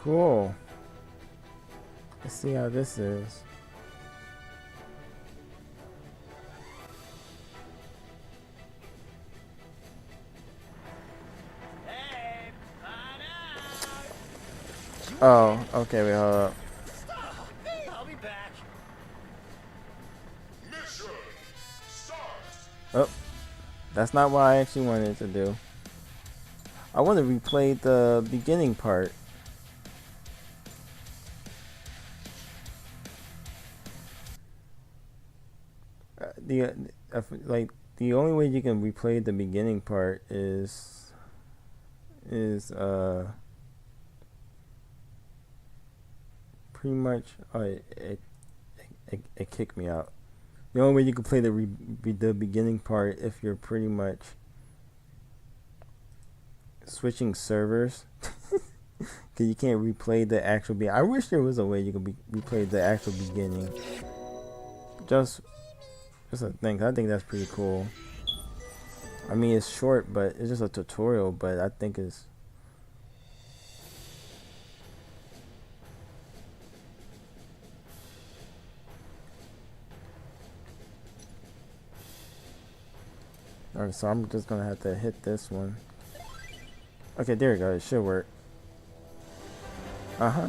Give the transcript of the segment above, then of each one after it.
Cool. Let's see how this is. Hey, find out. Oh, okay, wait, hold up. Hey, I'll be back. Mission start. Oh, that's not what I actually wanted to do. I want to replay the beginning part. Like the only way you can replay the beginning part is pretty much it kicked me out. The only way you can play the beginning part if you're pretty much switching servers. Cause you can't replay the actual I wish there was a way you could replay the actual beginning. Just a thing. I think that's pretty cool. I mean, it's short, but it's just a tutorial. But I think it's alright. So I'm just gonna have to hit this one. Okay, there we go. It should work. Uh-huh.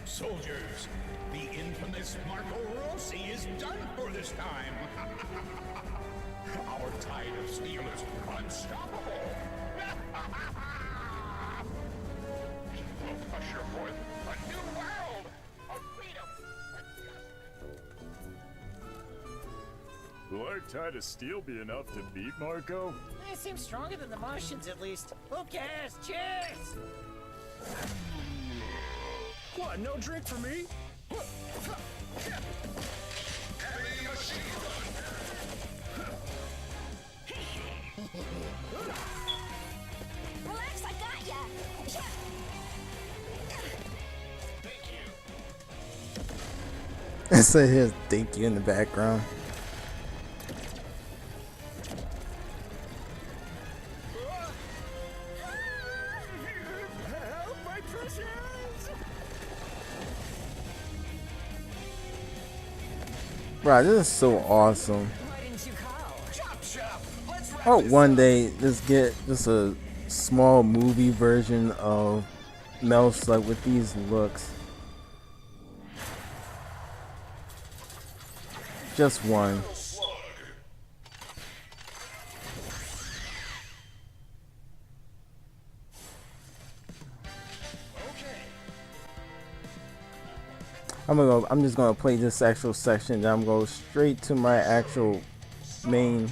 Soldiers, the infamous Marco Rossi is done for this time. Our tide of steel is unstoppable. We'll usher forth a new world of freedom and justice. Will our tide of steel be enough to beat Marco? They seem stronger than the Martians, at least. Who cares? Cheers! What, no drink for me? Heavy machine Relax, I got ya! Thank you. It said his "thank you" in the background. Help, my precious! Bro, this is so awesome. Why didn't you call? Chop chop. Let's wrap I hope this one up. day just get just a small movie version of Mel Slug with these looks. Just one. Slug. Okay. I'm just gonna play this actual section. Then I'm gonna go straight to my actual main.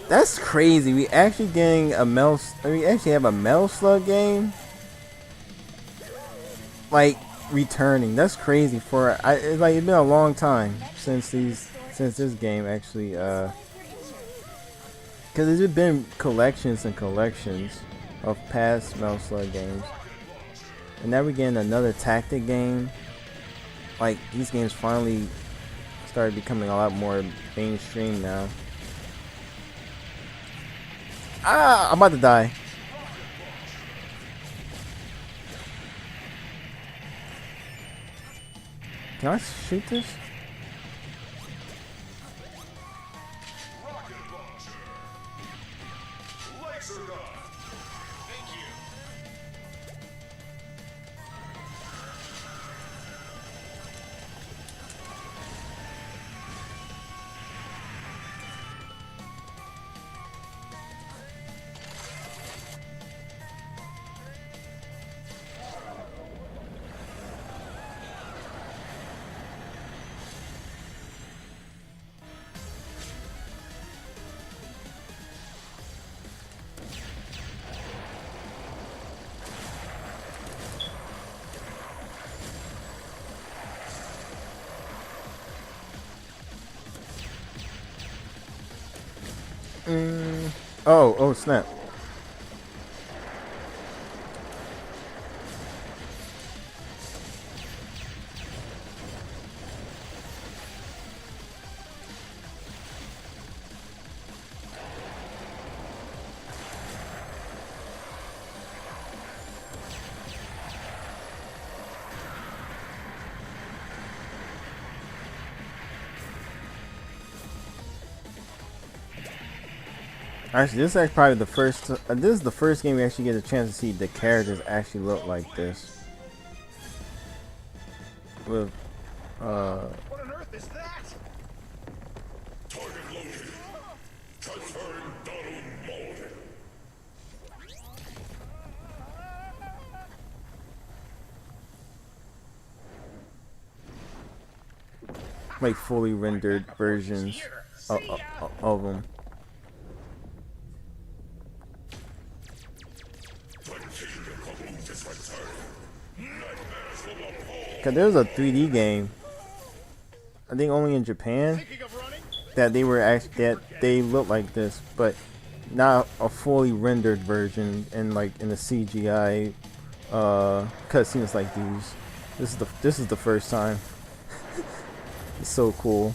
That's crazy. We actually getting a we actually have a Metal Slug game. Like returning. That's crazy for it's like it's been a long time since this game actually because there's been collections and collections of past Metal Slug games. And now we're getting another tactic game. Like these games finally started becoming a lot more mainstream now. Ah, I'm about to die. Can I shoot this? Rocket launcher. Laser gun. Thank you. Oh, snap. Actually, this is like probably the first. This is the first game we actually get a chance to see the characters actually look like this. With What on earth is that? Target located. Transferring Donald Mulligan. like fully rendered versions of them. Cause there was a 3D game, I think only in Japan, that they were that they looked like this, but not a fully rendered version and like in the CGI cutscenes like these. This is the first time. It's so cool.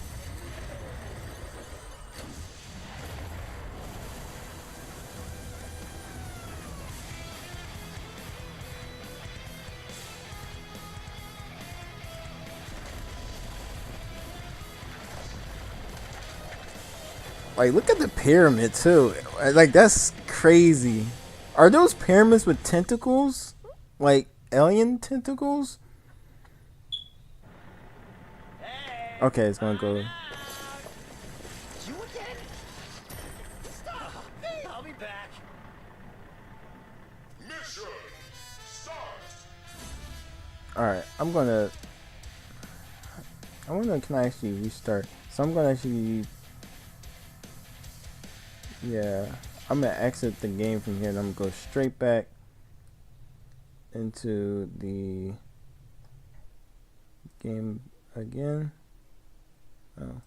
Like, look at the pyramid too. Like, that's crazy. Are those pyramids with tentacles? Like alien tentacles? Okay, it's gonna go. You again? Stop! I'll be back. Mission start. Alright, I wonder can I actually restart? So I'm gonna actually, yeah, I'm gonna exit the game from here and I'm gonna go straight back into the game again. Oh,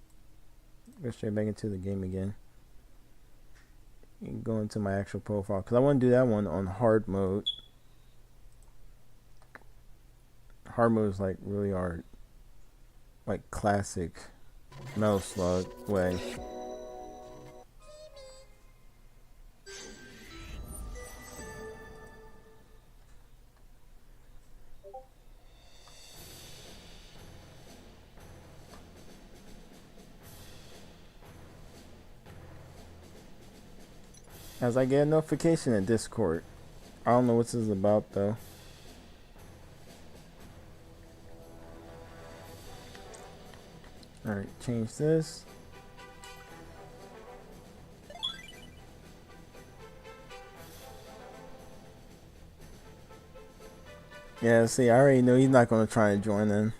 go straight back into the game again and go into my actual profile because I want to do that one on hard mode. Hard mode is like really hard, like classic Metal Slug way. As I get a notification in Discord. I don't know what this is about though. Alright, change this. Yeah, see, I already know he's not gonna try and join in.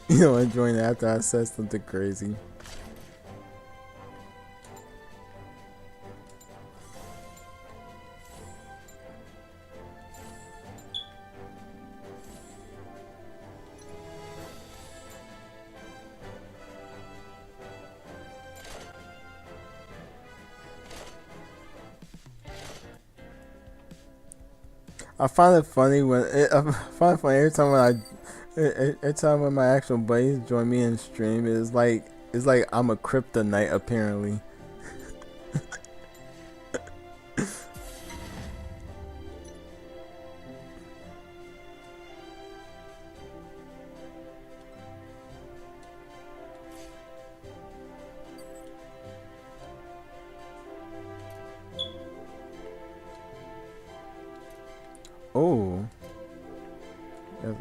You know, I joined after I said something crazy. I find it funny when I find it funny every time when my actual buddies join me in stream. It's like I'm a kryptonite apparently. Oh. There's,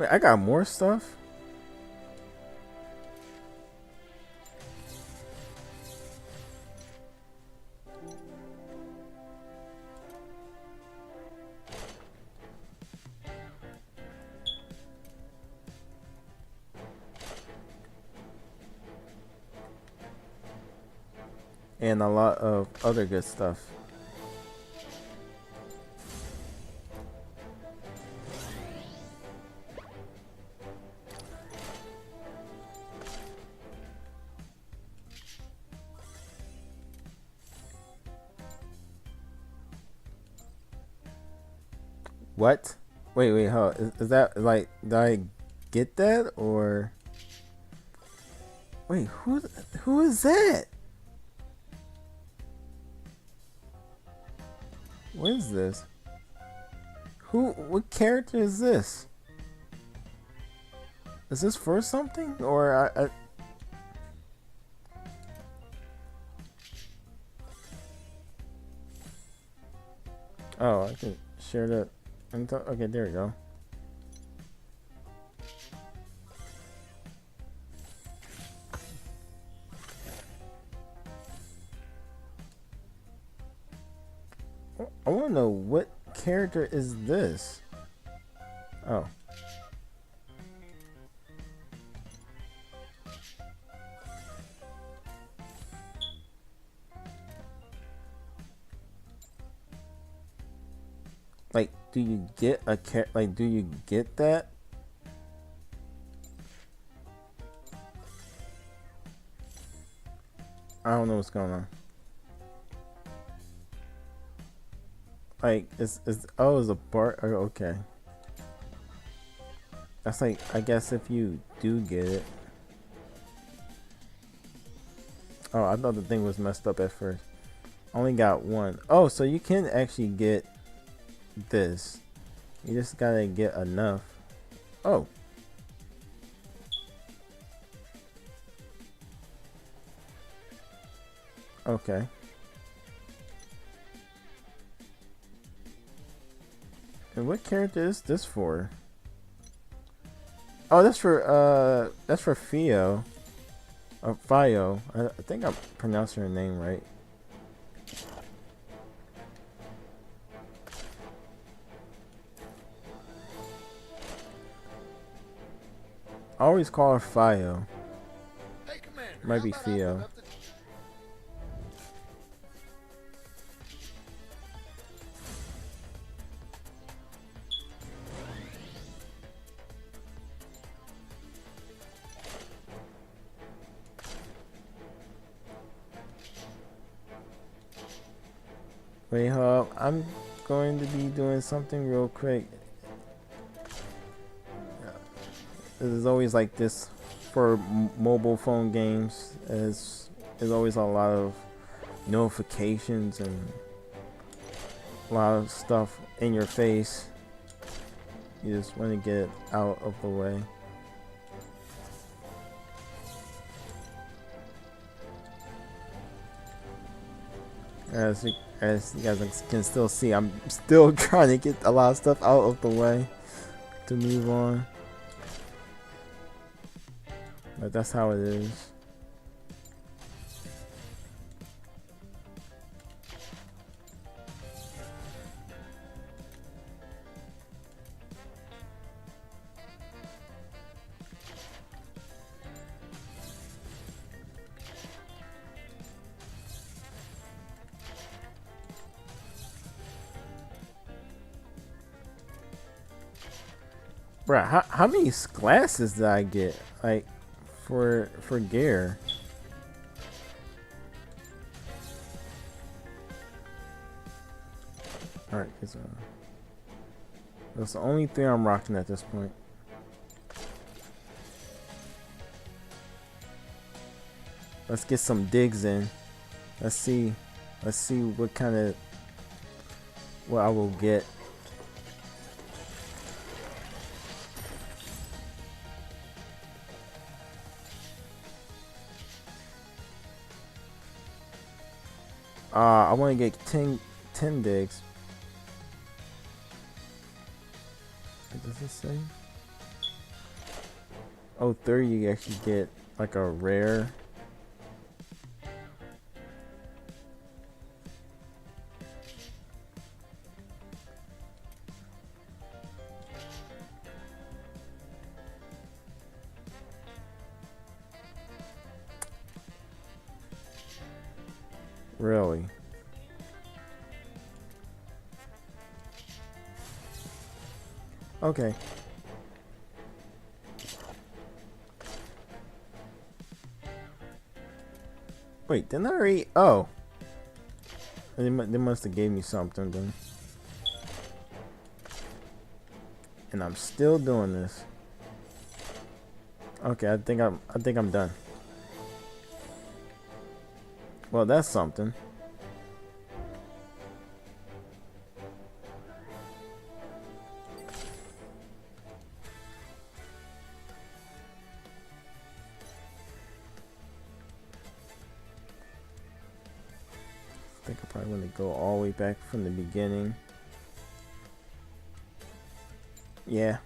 Wait, I got more stuff? And a lot of other good stuff. What? Wait, hold on. Is that like, did I get that or wait, who is that? What is this? What character is this? Is this for something or I oh, I can share that. Okay, there we go. I want to know what character is this? Oh. Like, do you get a like, do you get that? I don't know what's going on. Like, it's oh, it's a bar. Oh, okay. That's like, I guess if you do get it. Oh, I thought the thing was messed up at first. Only got one. Oh, so you can actually get this. You just gotta get enough. Oh. Okay. And what character is this for? Oh, that's for Fio. Fio. I think I'm pronouncing her name right. I always call her Fio. Hey, Commander. Might be how about Fio. opening up the- Wait, hold up. I'm going to be doing something real quick. There's always like this for mobile phone games. There's always a lot of notifications and a lot of stuff in your face. You just want to get it out of the way. As you guys can still see, I'm still trying to get a lot of stuff out of the way to move on. But that's how it is. Bruh, how many glasses did I get? Like, for gear? Alright, that's the only thing I'm rocking at this point. Let's get some digs in. Let's see what kind of what I will get. I want to get 10 digs. What does it say? Oh, 30, you actually get like a rare. Really? Okay. Wait, didn't I already? Oh. They must have gave me something then. And I'm still doing this. Okay, I think I'm done. Well, that's something. I think I probably want to go all the way back from the beginning. Yeah.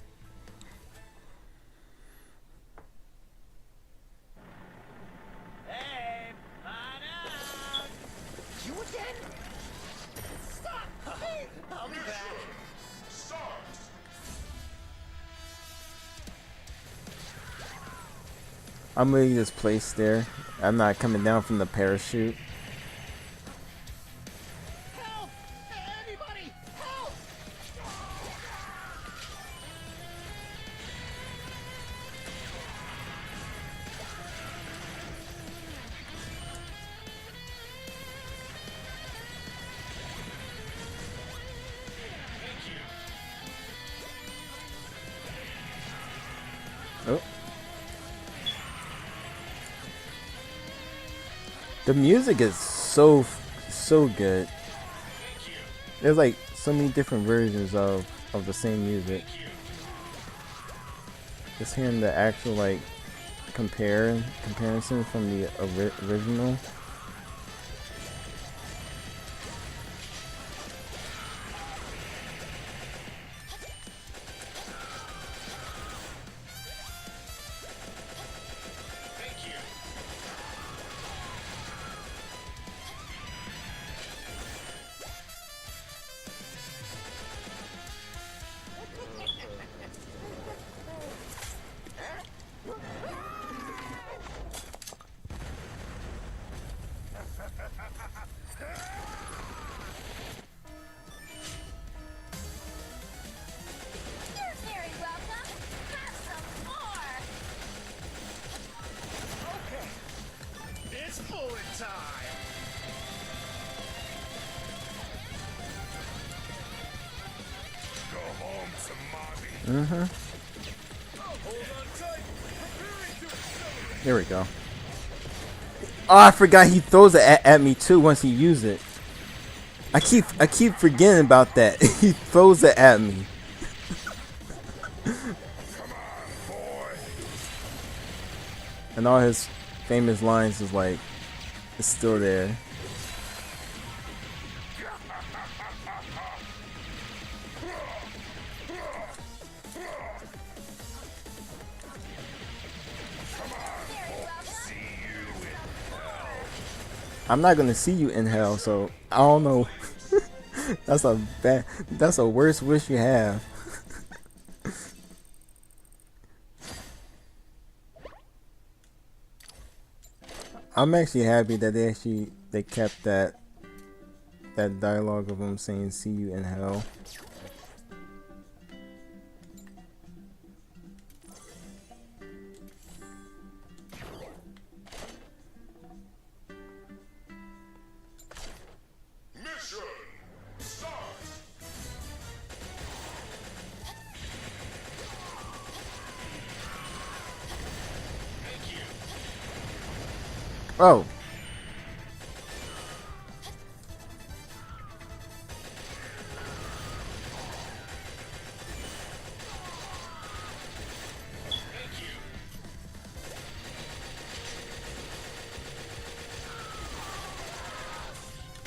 Hey, on out! You again? Stop! I'll be back. Start! I'm leaving this place there. I'm not coming down from the parachute. Help! Anybody! Help! Oh. The music is so good. There's like so many different versions of the same music. Just hearing the actual like comparison from the original. You're very welcome. Have some more. Okay. It's bullet time. Go home, Samadhi. Hold on tight. Preparing to accelerate. There we go. Oh, I forgot he throws it at me too once he uses it. I keep forgetting about that. He throws it at me. Boy. And all his famous lines is like, it's still there. I'm not gonna see you in hell, so I don't know. That's a worse wish you have. I'm actually happy that they kept that dialogue of him saying "see you in hell." Mission start. Oh.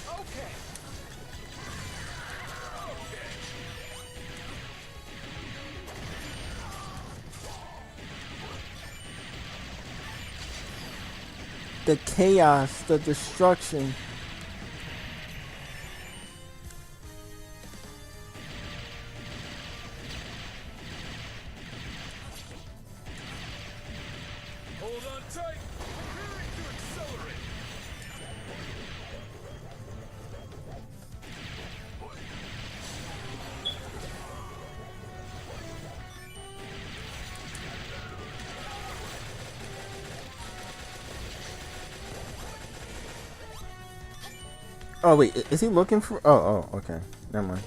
Okay. the chaos, the destruction. Hold on tight. Preparing to accelerate. Oh wait, is he looking for? Oh, okay. Never mind.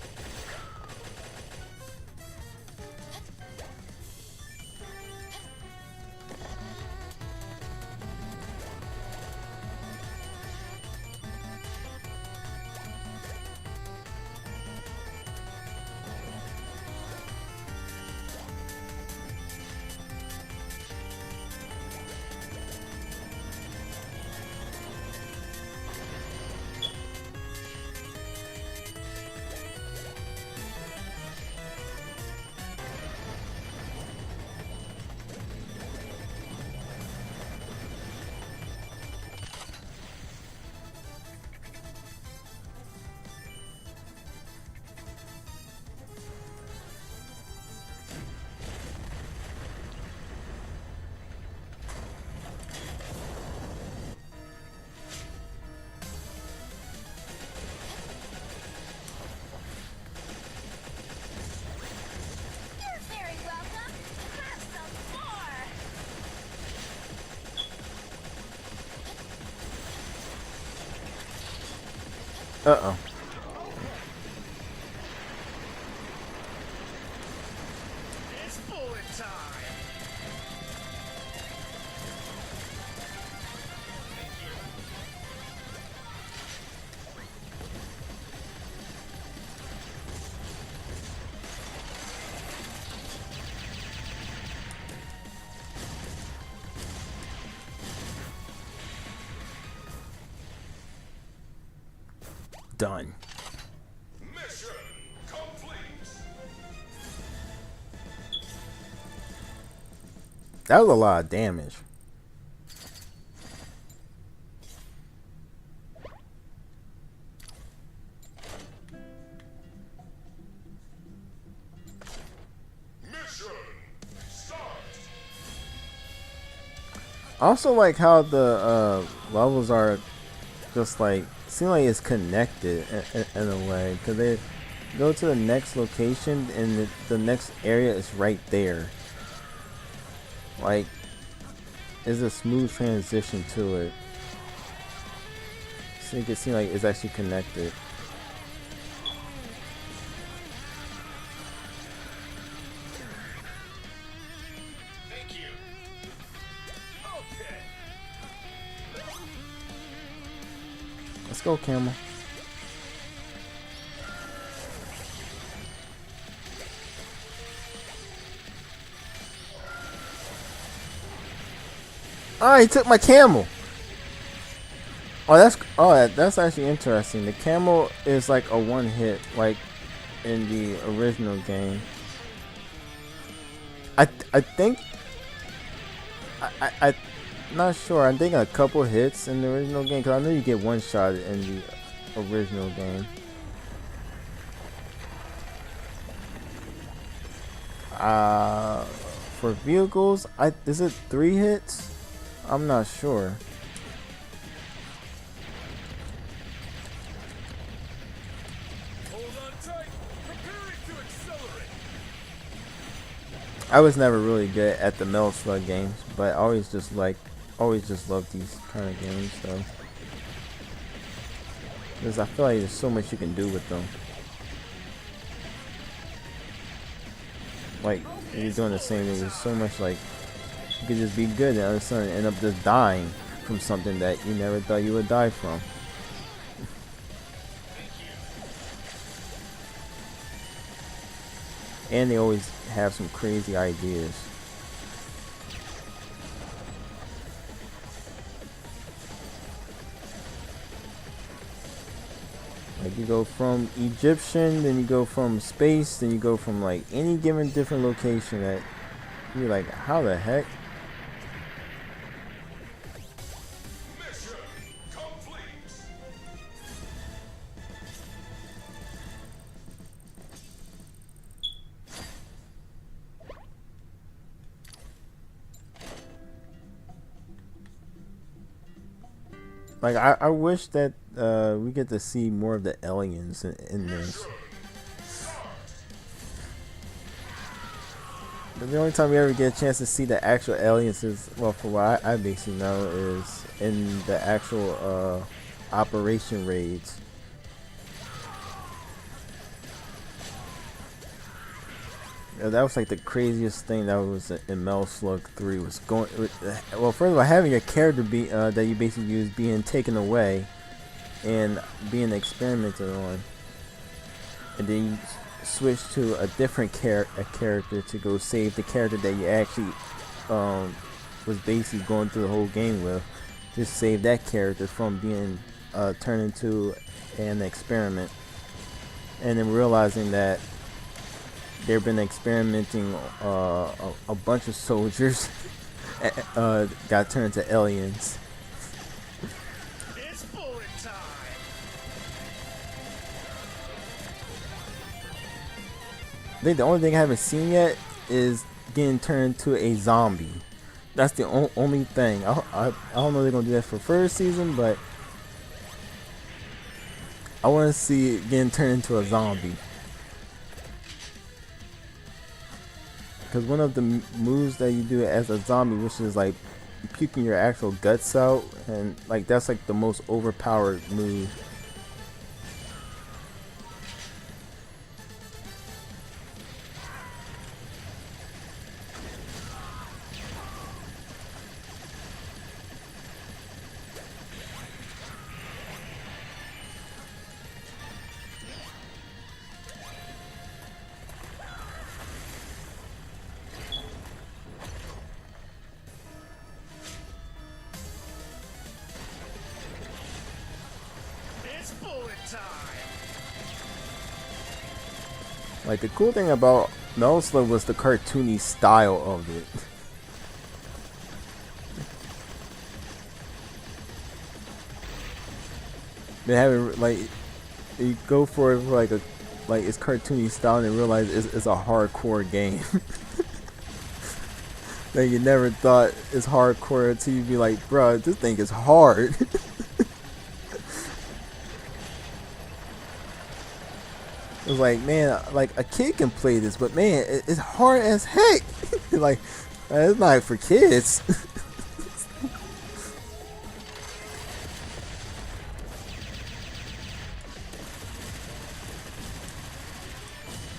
You're very welcome. Have some more. Uh-oh. It's bullet time. Done. Mission complete. That was a lot of damage. Mission start. I also like how the levels are just like seem like it's connected in a way, because they go to the next location and the next area is right there. Like, it's a smooth transition to it, so you can see like it's actually connected. Thank you. Okay. Let's go, Camel. Oh, he took my camel. That's actually interesting. The camel is like a one hit, like in the original game. I think I not sure. I think a couple hits in the original game, because I know you get one shot in the original game. For vehicles, is it 3 hits? I'm not sure. Hold on tight. Preparing to accelerate. I was never really good at the Metal Slug games, but I always just love these kind of games, though. Because I feel like there's so much you can do with them. Like, you're doing the same thing. There's so much, like, you could just be good and all of a sudden end up just dying from something that you never thought you would die from. And they always have some crazy ideas. Like, you go from Egyptian, then you go from space, then you go from like any given different location that you're like, how the heck? Mission Like I wish that we get to see more of the aliens in this. But the only time we ever get a chance to see the actual aliens is, well, for what I basically know, is in the actual operation raids. Yeah, that was like the craziest thing that was in Metal Slug 3 was going. Well, first of all, having a character be that you basically use being taken away and being experimented on, and then you switch to a different character to go save the character that you actually was basically going through the whole game with. Just save that character from being turned into an experiment, and then realizing that they've been experimenting a bunch of soldiers got turned into aliens. It's bullet time. I think the only thing I haven't seen yet is getting turned into a zombie. That's the only thing. I don't know if they're gonna do that for first season, but I want to see it getting turned into a zombie. Because one of the moves that you do as a zombie, which is like puking your actual guts out, and like that's like the most overpowered move. It's bullet time. Like the cool thing about Metal Slug was the cartoony style of it. They have it like you go for it for like it's cartoony style and then realize it's a hardcore game. Like you never thought it's hardcore until you be like, bro, this thing is hard. It was like, man, like a kid can play this, but man, it's hard as heck. Like, it's not for kids.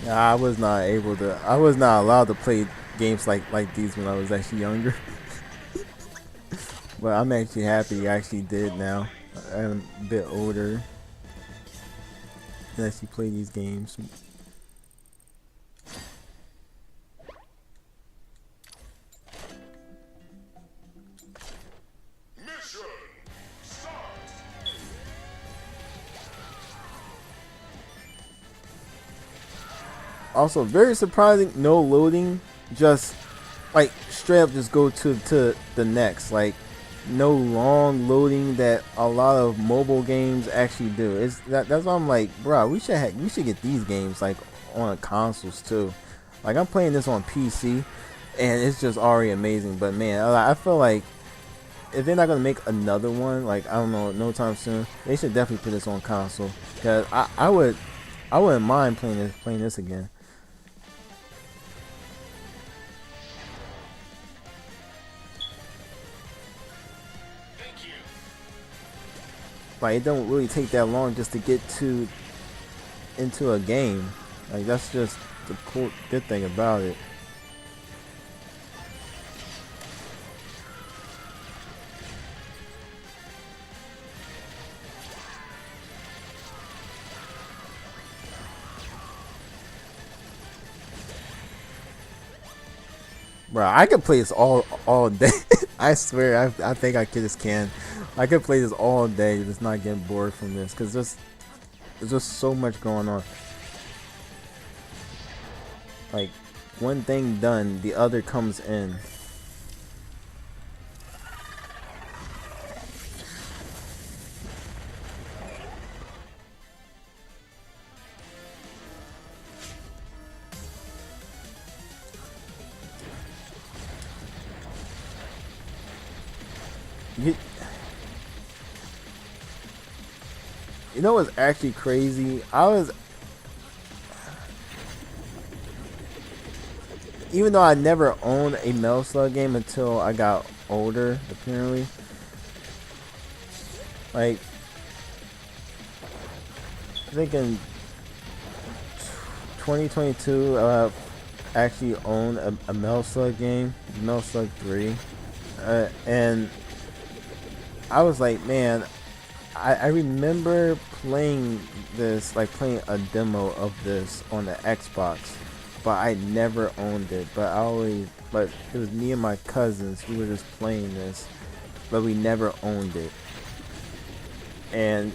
Nah, I was not able to. I was not allowed to play games like these when I was actually younger. But I'm actually happy I actually did now. I'm a bit older. And actually play these games. Mission start. Also, very surprising, no loading, just like straight up just go to the next. Like no long loading that a lot of mobile games actually do. That's why I'm like, bro, we should get these games like on consoles too. Like I'm playing this on PC and it's just already amazing, but man, I feel like if they're not gonna make another one, like I don't know, no time soon, they should definitely put this on console. Cause I wouldn't mind playing this again. Thank you. Like it don't really take that long just to get into a game. Like that's just the good thing about it. Bro, I could play this all day. I swear, I think I just can. I could play this all day, just not getting bored from this, cause there's just so much going on. Like one thing done, the other comes in. You know what's actually crazy? Even though I never owned a Metal Slug game until I got older, apparently. Like, I think in 2022, I actually owned a Metal Slug game, Metal Slug 3. And I was like, man, I remember playing this, like playing a demo of this on the Xbox, but I never owned it. But it was me and my cousins. We were just playing this, but we never owned it. And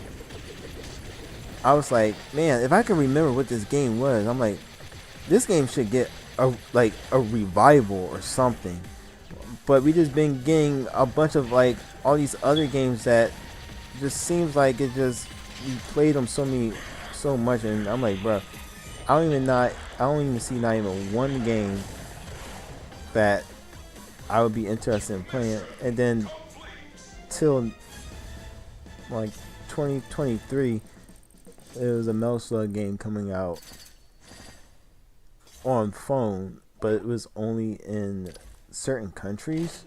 I was like, man, if I can remember what this game was, I'm like, this game should get a revival or something. But we just been getting a bunch of like all these other games that just seems like it just we played them so much, and I'm like, bro, I don't even see not even one game that I would be interested in playing. And then till like 2023, there was a Metal Slug game coming out on phone, but it was only in certain countries.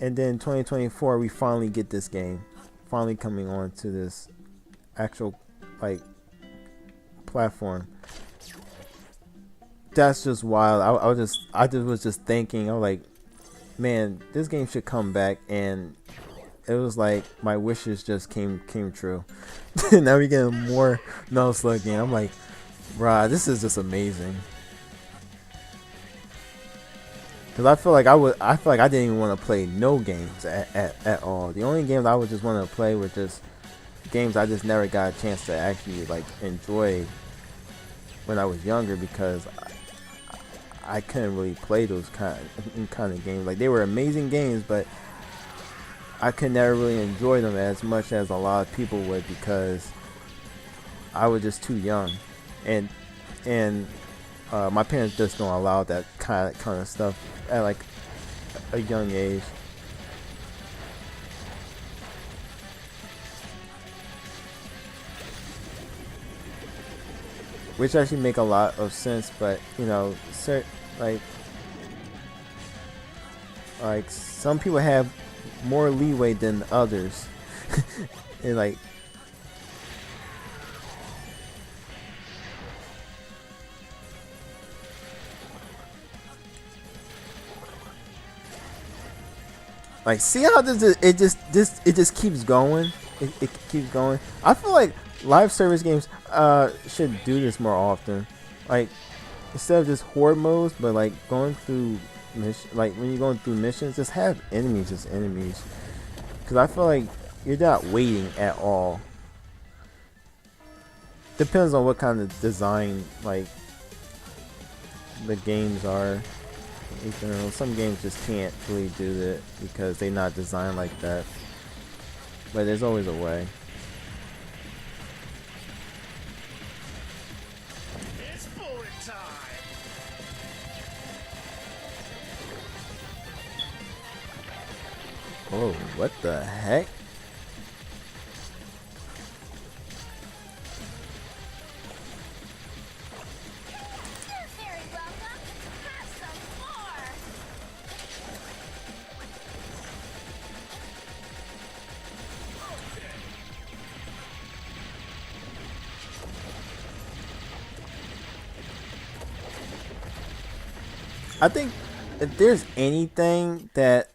And then 2024, we finally get this game, finally coming on to this actual like platform. That's just wild. I was just thinking, I was like, man, this game should come back, and it was like my wishes just came true. Now we getting more Metal Slug game. I'm like, bruh, this is just amazing. Cause I feel like I didn't even want to play no games at all. The only games I would just want to play were just games I just never got a chance to actually like enjoy when I was younger, because I couldn't really play those kind of games. Like, they were amazing games, but I could never really enjoy them as much as a lot of people would, because I was just too young, and my parents just don't allow that kind of stuff at like a young age. Which actually make a lot of sense, but you know, like some people have more leeway than others. And like, see how it just keeps going. It keeps going. I feel like live service games should do this more often. Like, instead of just horde modes, but like going through like when you're going through missions, just have enemies as enemies. Because I feel like you're not waiting at all. Depends on what kind of design like the games are. You know, some games just can't really do that because they're not designed like that. But there's always a way. It's bullet time! Oh, what the heck? You're very welcome. Have some more. I think if there's anything that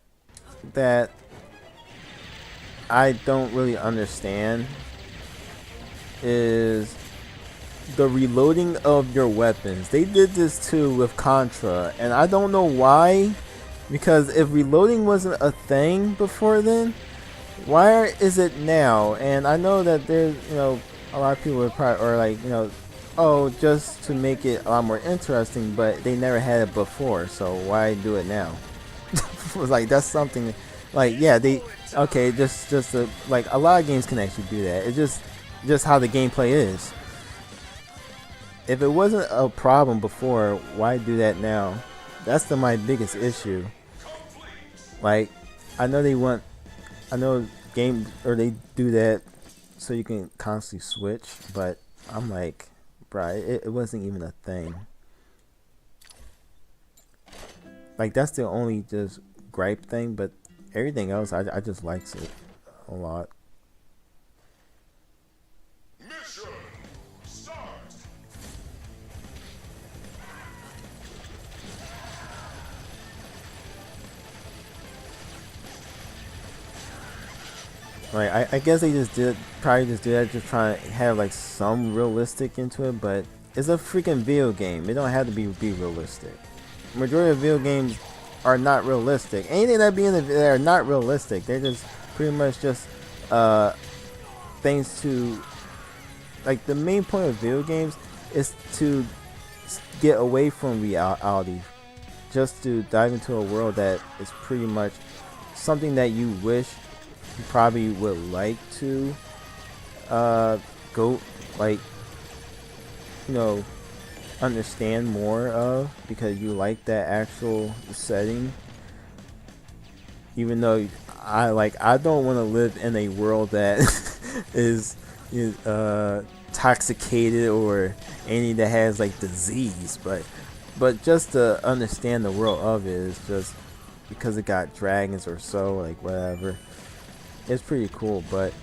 I don't really understand is the reloading of your weapons. They did this too with Contra, and I don't know why, because if reloading wasn't a thing before then, why is it now? And I know that there's, you know, a lot of people would probably, or like, you know, oh, just to make it a lot more interesting, but they never had it before, so why do it now? It was like, that's something, like, yeah, okay, just like, a lot of games can actually do that. It's just how the gameplay is. If it wasn't a problem before, why do that now? That's my biggest issue. Like, I know games, or they do that so you can constantly switch, but I'm like, bruh, it wasn't even a thing. Like that's the only just gripe thing, but everything else I just likes it a lot. Mission start. Like I guess they just did probably just do that just trying to have like some realistic into it, but it's a freaking video game. It don't have to be realistic. Majority of video games are not realistic. Anything that be in they are not realistic. They're just pretty much just things to like the main point of video games is to get away from reality, just to dive into a world that is pretty much something that you wish you probably would like to go like understand more of, because you like that actual setting. Even though I don't want to live in a world that is toxicated or any that has like disease, but just to understand the world of it is just because it got dragons or so, like whatever. It's pretty cool, but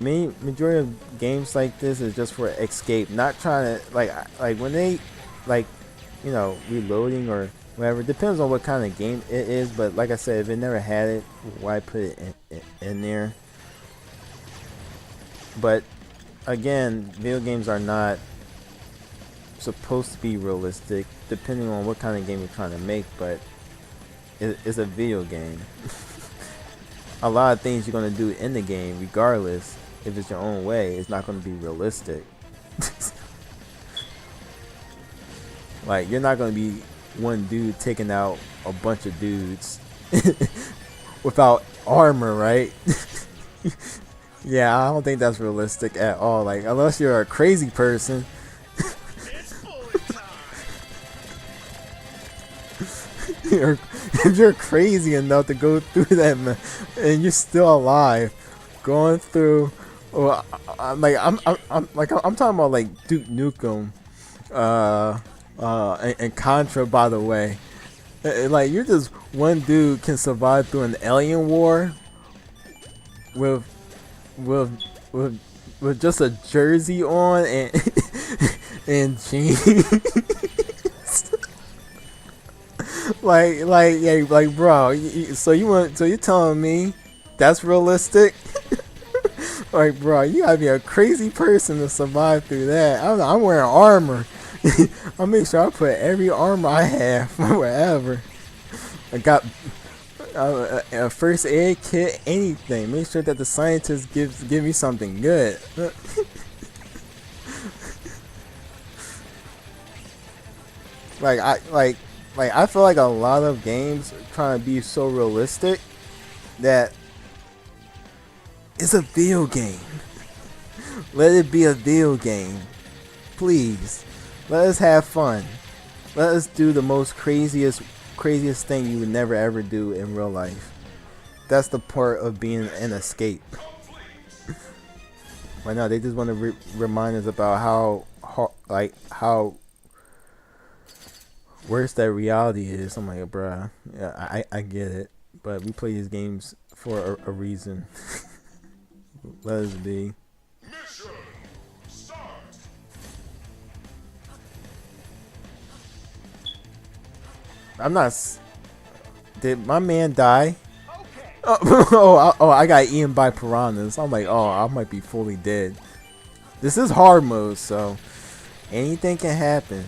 majority of games like this is just for escape, not trying to like when they reloading or whatever. Depends on what kind of game it is, but like I said, if it never had it, why put it in there? But again, video games are not supposed to be realistic, depending on what kind of game you're trying to make, but it's a video game. A lot of things you're going to do in the game, regardless if it's your own way, it's not going to be realistic. Like, you're not going to be one dude taking out a bunch of dudes without armor, right? Yeah, I don't think that's realistic at all. Like, unless you're a crazy person. It's bullet time. If you're crazy enough to go through that, man, and you're still alive, going through, or I'm talking about like Duke Nukem, and Contra, by the way. Like, you're just one dude can survive through an alien war with just a jersey on and and jeans. like, bro. So you're telling me that's realistic? Like, bro, you gotta be a crazy person to survive through that. I'm wearing armor. I'll make sure I put every armor I have wherever. I got a first aid kit, anything. Make sure that the scientist give me something good. I feel like a lot of games are trying to be so realistic that it's a video game. Let it be a video game, please. Let us have fun. Let us do the most craziest thing you would never ever do in real life. That's the part of being an escape. Why not? They just want to remind us about how worse that reality is. I'm like, bruh, yeah, I get it, but we play these games for a reason. Let us be. Mission start. I'm not. Did my man die? Oh, I got eaten by piranhas. I'm like, oh, I might be fully dead. This is hard mode, so anything can happen.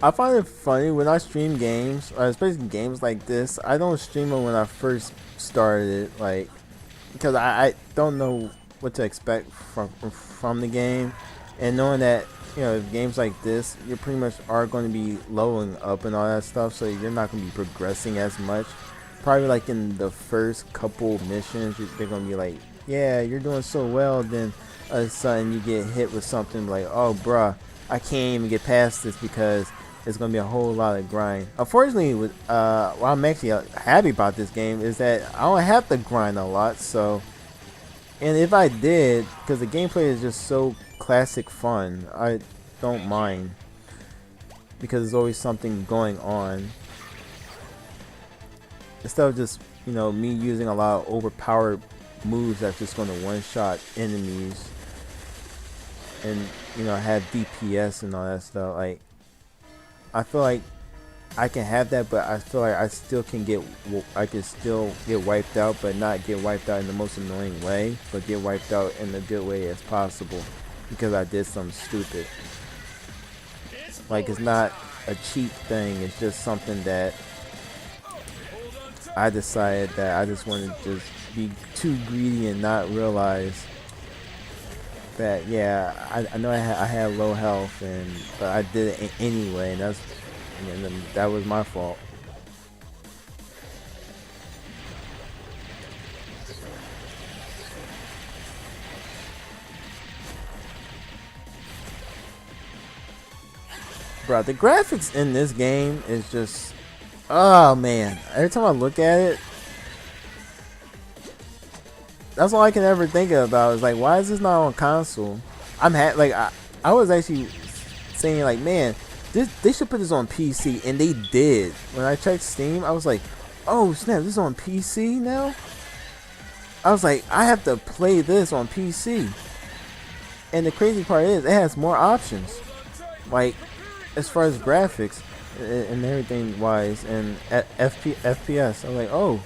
I find it funny when I stream games, especially games like this. I don't stream them when I first started it, like, because I don't know what to expect from the game. And knowing that, you know, games like this, you pretty much are going to be leveling up and all that stuff, so you're not going to be progressing as much. Probably like in the first couple missions, they're going to be like, yeah, you're doing so well, then all of a sudden you get hit with something like, oh bruh, I can't even get past this because it's going to be a whole lot of grind. Unfortunately, with what I'm actually happy about this game is that I don't have to grind a lot, so, and if I did, because the gameplay is just so classic fun, I don't mind because there's always something going on instead of just, you know, me using a lot of overpowered moves that's just going to one-shot enemies and, you know, have DPS and all that stuff. Like, I feel like I can have that, but I feel like I can still get wiped out, but not get wiped out in the most annoying way, but get wiped out in a good way as possible because I did something stupid. Like, it's not a cheat thing, it's just something that I decided that I just wanted to just be too greedy and not realize that, yeah, I know I had low health, but I did it anyway, and that was my fault. Bro, the graphics in this game is just, oh man, every time I look at it, that's all I can ever think about is like, why is this not on console? I was actually saying like, man, they should put this on PC, and they did. When I checked Steam, I was like, oh snap, this is on PC now? I was like, I have to play this on PC. And the crazy part is, it has more options. Like, as far as graphics and everything wise, and FPS, I was like, oh.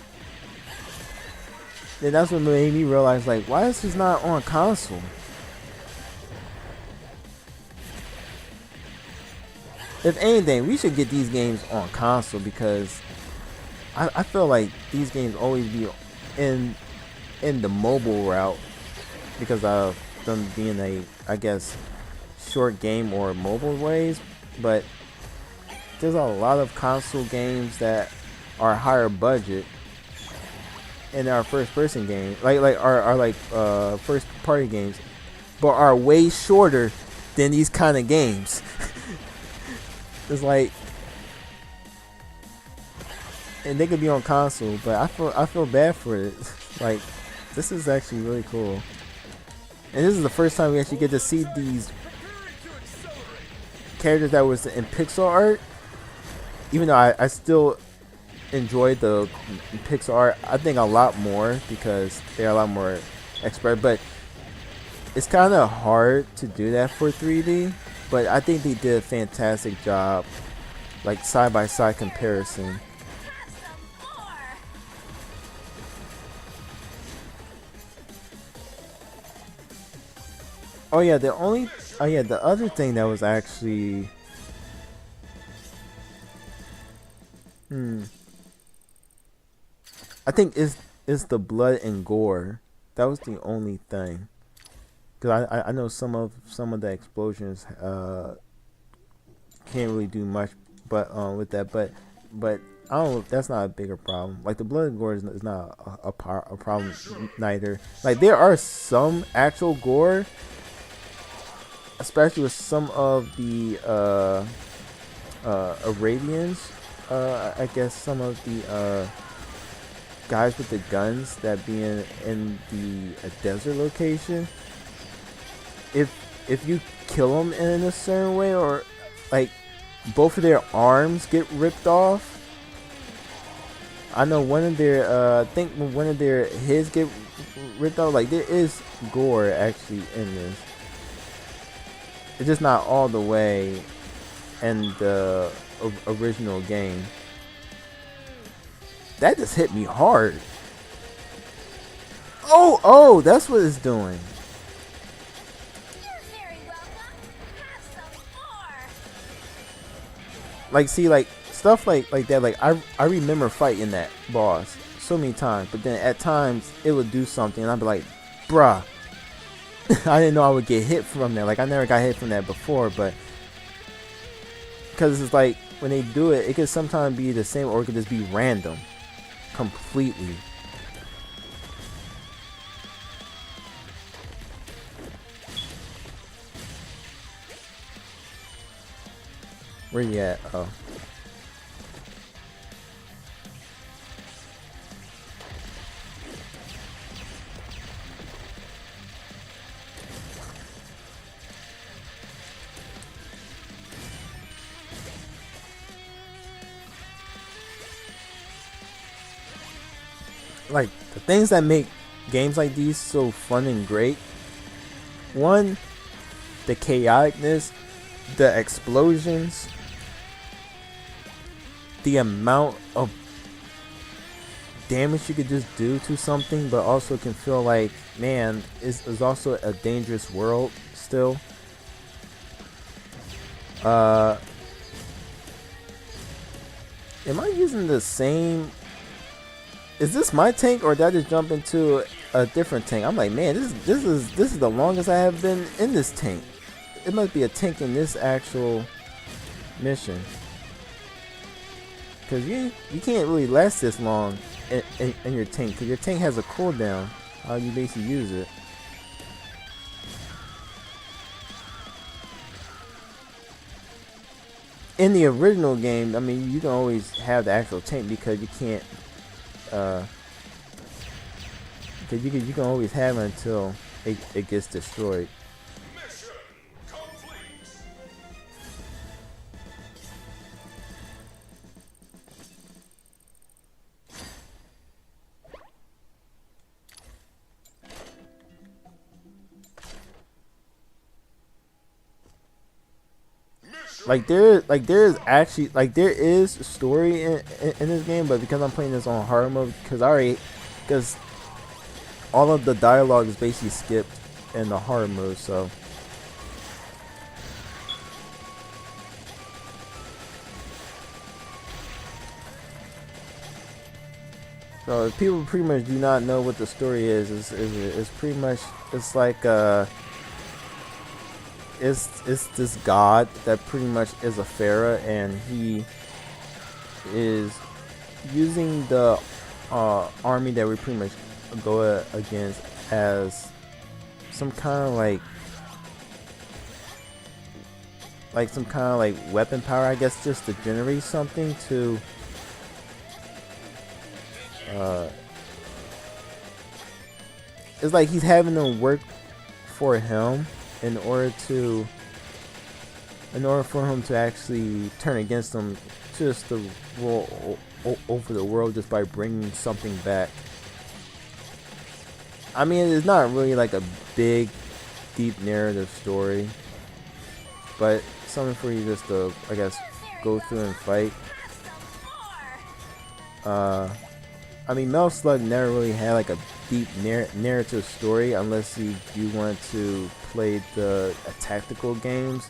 Then that's what made me realize, like, why is this not on console? If anything, we should get these games on console because I feel like these games always be in the mobile route because of them being a, I guess, short game or mobile ways. But there's a lot of console games that are higher budget and are first person games, like first party games, but are way shorter than these kind of games. It's like, and they could be on console, but I feel bad for it. Like, this is actually really cool, and this is the first time we actually get to see these characters that was in pixel art. Even though I still enjoyed the pixel art, I think a lot more because they're a lot more expert, but it's kind of hard to do that for 3D. But I think they did a fantastic job, like side-by-side comparison. Oh yeah, the other thing that was actually, I think is the blood and gore. That was the only thing. Cause I know some of the explosions can't really do much, but with that, but I don't know, that's not a bigger problem. Like the blood and gore is not a problem neither. Like there are some actual gore, especially with some of the Arabians. I guess some of the guys with the guns that be in the desert location. If you kill them in a certain way, or like both of their arms get ripped off. I know one of their I think one of their heads get ripped off. Like there is gore actually in this. It's just not all the way in the original game. That just hit me hard. Oh, that's what it's doing. Like, see, like stuff like that. Like I remember fighting that boss so many times, but then at times it would do something, and I'd be like, bruh, I didn't know I would get hit from that. Like I never got hit from that before, but because it's like when they do it, it could sometimes be the same or it could just be random, completely. Where you at? Oh. Like the things that make games like these so fun and great. One, the chaoticness, the explosions, the amount of damage you could just do to something, but also can feel like, man, it's also a dangerous world still. Am I using the same? Is this my tank or did I just jump into a different tank? I'm like, man, this is the longest I have been in this tank. It must be a tank in this actual mission. Cause you can't really last this long in your tank. Cause your tank has a cooldown. How you basically use it. In the original game, I mean, you can always have the actual tank because you can't. Because you can always have it until it gets destroyed. Mission complete. Like there is actually there is story in this game, but because I'm playing this on hard mode, because all of the dialogue is basically skipped in the hard mode, so if people pretty much do not know what the story is, it's pretty much it's like it's this god that pretty much is a pharaoh, and he is using the army that we pretty much go against as some kind of like weapon power, I guess, just to generate something to it's like he's having them work for him in order for him to actually turn against them, just to roll over the world just by bringing something back. I mean, it's not really like a big, deep narrative story, but something for you just to, I guess, go through and fight. I mean, Metal Slug never really had like a deep narrative story unless you want to play the tactical games.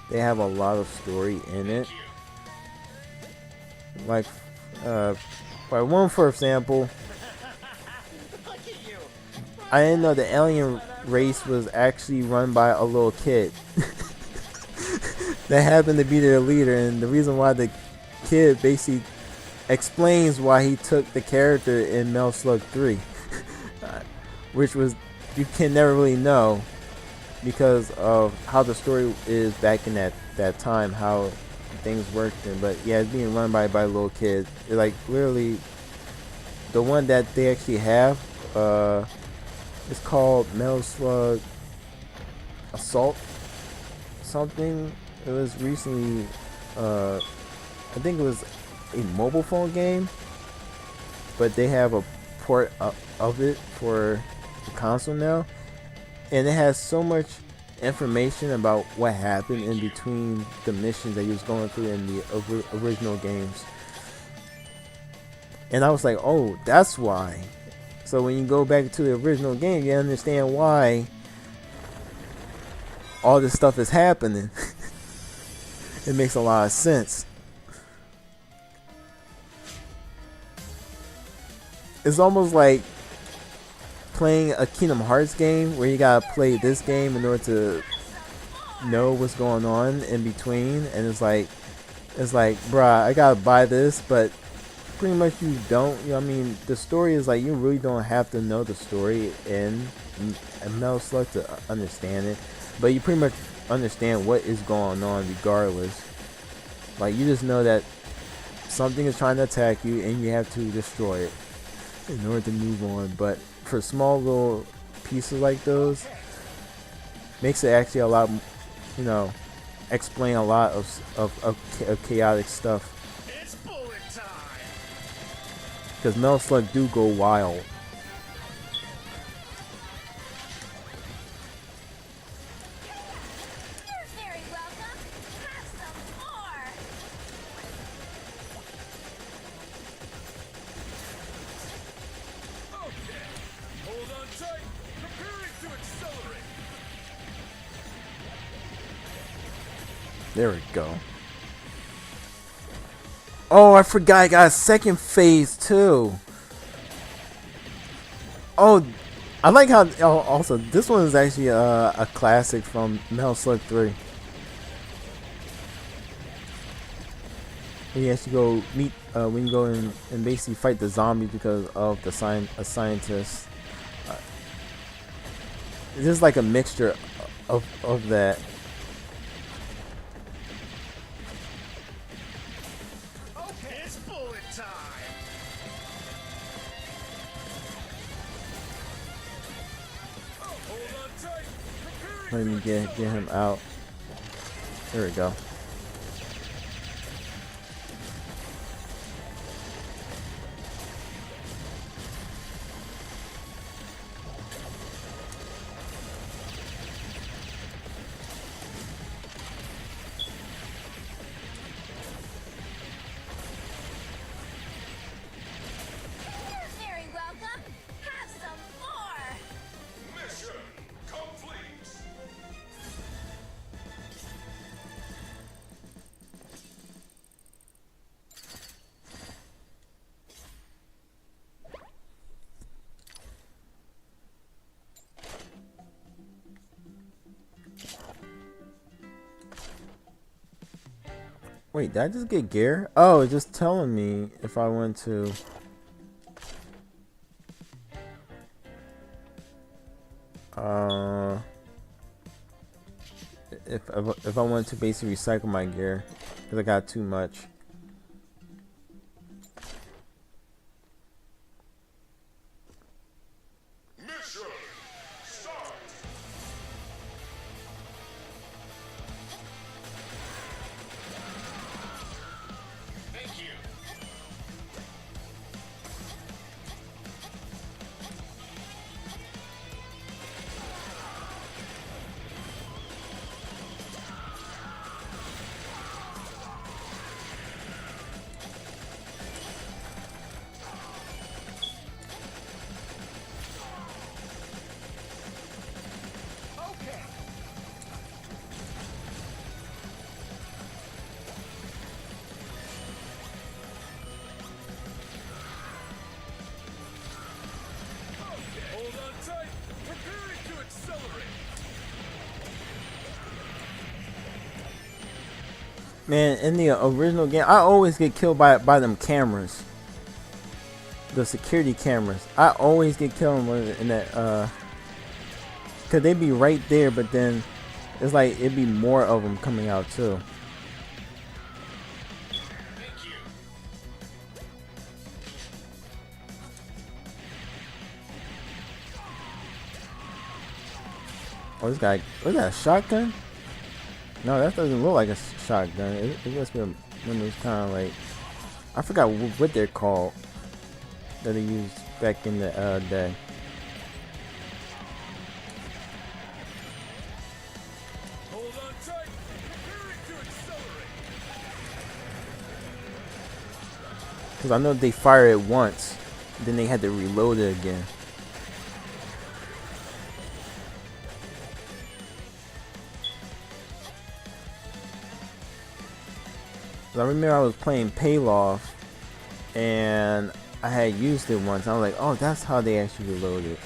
They have a lot of story in it. Like one for example, Look at you. I didn't know the alien race was actually run by a little kid that happened to be their leader, and the reason why the kid basically explains why he took the character in Metal Slug 3, which was, you can never really know because of how the story is back in that time, how things worked. But yeah, it's being run by a little kid. Like literally, the one that they actually have, it's called Metal Slug Assault something. It was recently, I think it was a mobile phone game, but they have a port of it for the console now, and it has so much information about what happened in between the missions that you was going through in the original games. And I was like, oh, that's why. So when you go back to the original game, you understand why all this stuff is happening. It makes a lot of sense. It's almost like playing a Kingdom Hearts game where you gotta play this game in order to know what's going on in between, and it's like, bruh, I gotta buy this, but pretty much you don't. You know what I mean, the story is like, you really don't have to know the story in Metal Slug to understand it, but you pretty much understand what is going on regardless. Like, you just know that something is trying to attack you and you have to destroy it in order to move on. But for small little pieces like those, makes it actually a lot, you know, explain a lot of chaotic stuff. It's bullet time. Because Metal Slug do go wild. You're very welcome. Have some more. Okay. Hold on tight. Preparing to accelerate. There we go. Oh, I forgot I got a second phase too. Oh, I like how. Oh, also, this one is actually a classic from Metal Slug 3. You actually go meet when you go in and basically fight the zombies because of the scientist. It's just like a mixture of that. Okay. It's bullet time. Hold on tight. Preparing Let me get him out. There we go. You're very welcome. Have some more. Mission complete. Wait, did I just get gear? Oh, it's just telling me if I want to. If I want to basically recycle my gear because I got too much. Mission start. Thank you. Okay. Hold on tight. Preparing to accelerate. Man, in the original game, I always get killed by them cameras, the security cameras. I always get killed in that cause they be right there, but then it's like it'd be more of them coming out too. Thank you. Oh, this guy, was that a shotgun? No, that doesn't look like a shotgun. It must be one of those kind of like, I forgot what they're called that they used back in the day. Hold on tight. Preparing to accelerate. Because I know they fire it once, then they had to reload it again. I remember I was playing Payloff, and I had used it once. I was like, oh, that's how they actually reload it.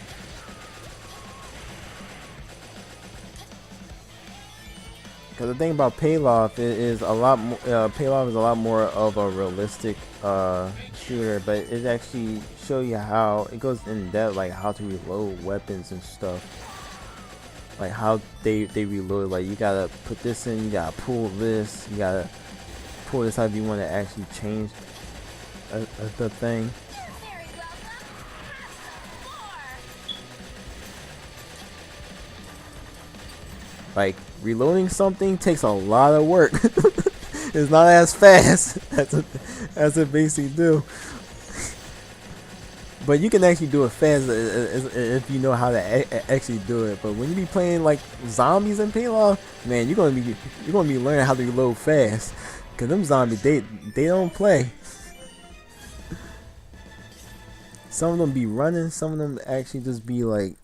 Because the thing about Payloft is a lot more. Payloft is a lot more of a realistic shooter, but it actually show you how it goes in depth, like how to reload weapons and stuff, like how they reload. Like you gotta put this in, you gotta pull this, you gotta pull this out if you want to actually change the thing. You're very welcome. Have some more. Like reloading something takes a lot of work. It's not as fast as it basically do. But you can actually do it fast if you know how to actually do it. But when you be playing like zombies in Payloft, man, you're gonna be learning how to reload fast. Cause them zombies, they don't play. Some of them be running, some of them actually just be like,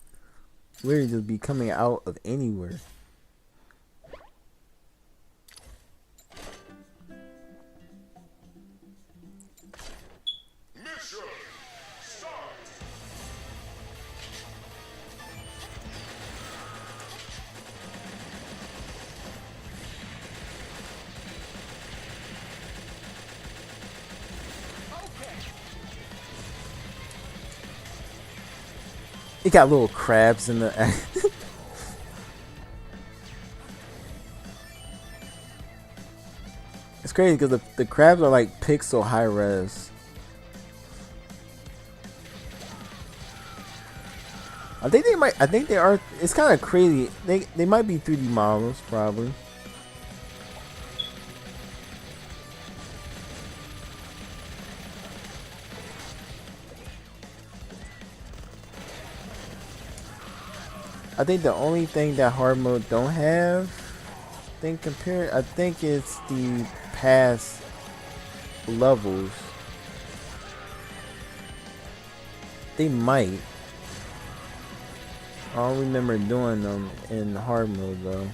literally just be coming out of anywhere. Mission start. It got little crabs in the. It's crazy because the crabs are like pixel high res. I think they might. I think they are. It's kind of crazy. They might be 3D models probably. I think the only thing that hard mode don't have, I think it's the past levels. They might. I don't remember doing them in hard mode though.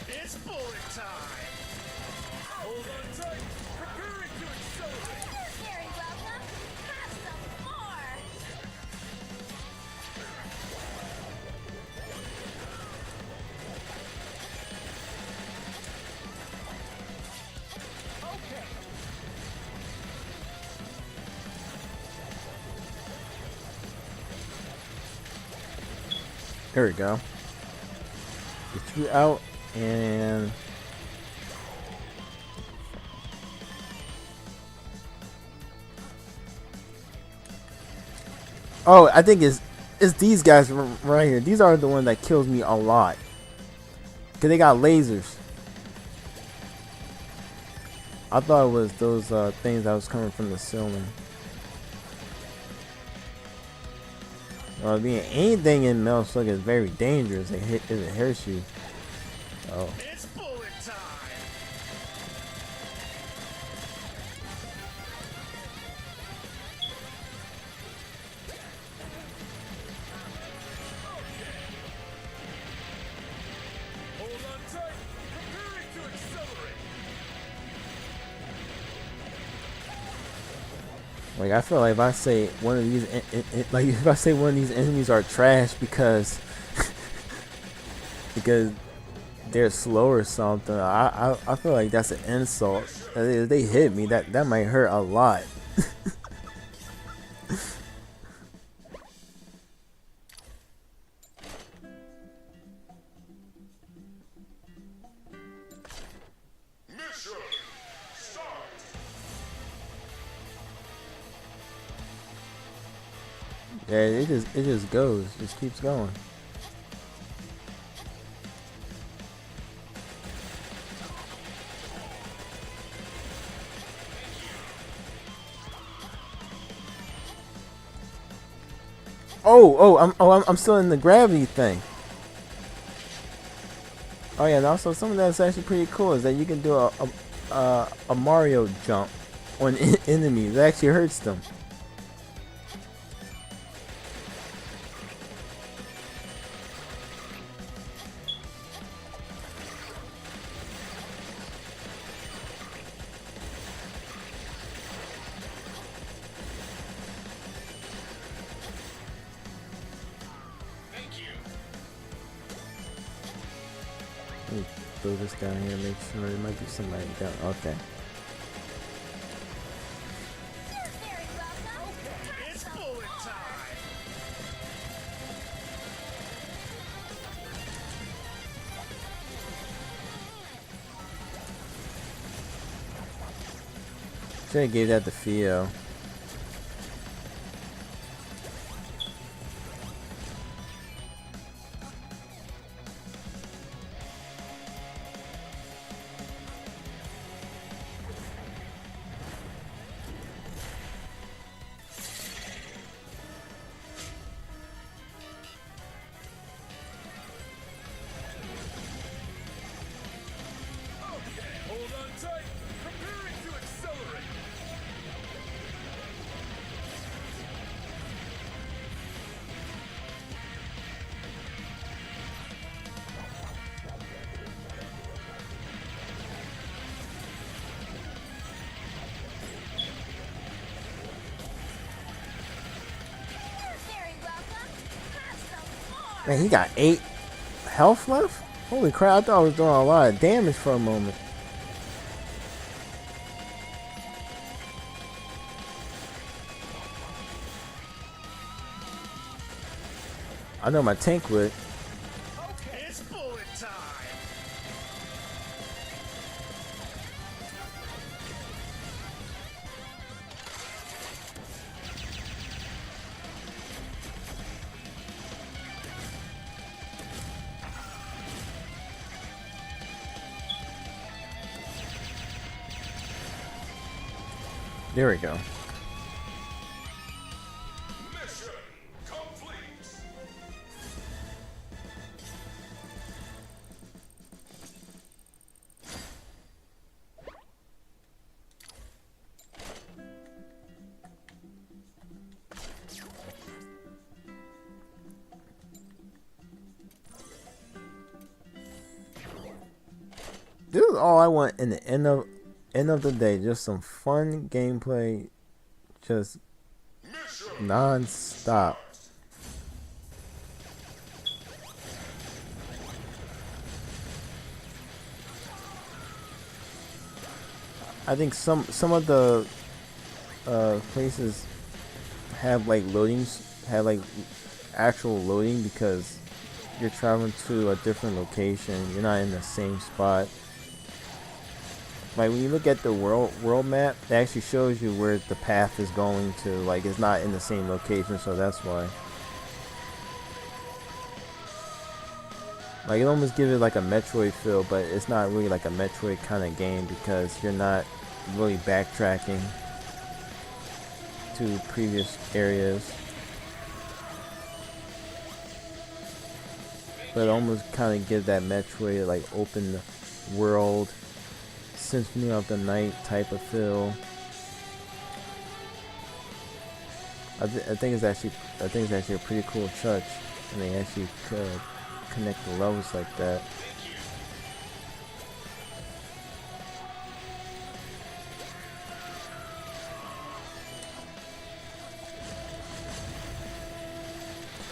It's bullet time! Hold on tight! Preparing to accelerate! You're very welcome. Have some more. Okay. There we go. Get you out and. Oh, I think it's these guys right here. These are the ones that kills me a lot. Cause they got lasers. I thought it was those things that was coming from the ceiling. Being anything in Metal Slug is very dangerous. It hurts you. Oh. It's bullet time! Hold on tight! Preparing to accelerate! Like I feel like if I say one of these, like if I say one of these enemies are trash because because they're slow or something, I feel like that's an insult. If they hit me, that might hurt a lot. Mission start. Yeah, it just goes, just keeps going. I'm still in the gravity thing. Oh yeah, and also something that's actually pretty cool is that you can do a Mario jump on enemies. It actually hurts them. Thank you. Let me throw this down here. Make sure there might be somebody down. Okay. You're very welcome. It's bullet time. Should have gave that to Theo. Hold on tight. Preparing to accelerate. You're very welcome. Have some more. Man, he got 8 health left? Holy crap, I thought I was doing a lot of damage for a moment. I know my tank would. It's bullet time. There we go. Mission complete. This is all I want in the end of the day. Just some fun gameplay. Just Mission non-stop. I think some of the places have like loadings, have like actual loading because you're traveling to a different location. You're not in the same spot. Like when you look at the world map, it actually shows you where the path is going to. Like it's not in the same location, so that's why. Like it almost gives it like a Metroid feel, but it's not really like a Metroid kind of game because you're not really backtracking to previous areas. But it almost kind of gives that Metroid like open world, Symphony of the Night type of feel. I think it's actually a pretty cool touch, and they actually could connect the levels like that.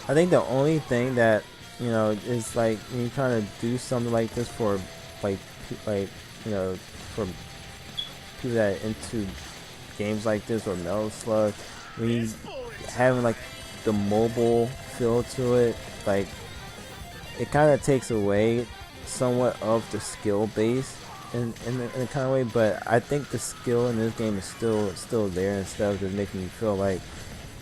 I think the only thing that, you know, is like when you're trying to do something like this for like you know, for people that are into games like this or Metal Slug, when you having like the mobile feel to it, like it kind of takes away somewhat of the skill base in a kind of way. But I think the skill in this game is still there, instead of just making you feel like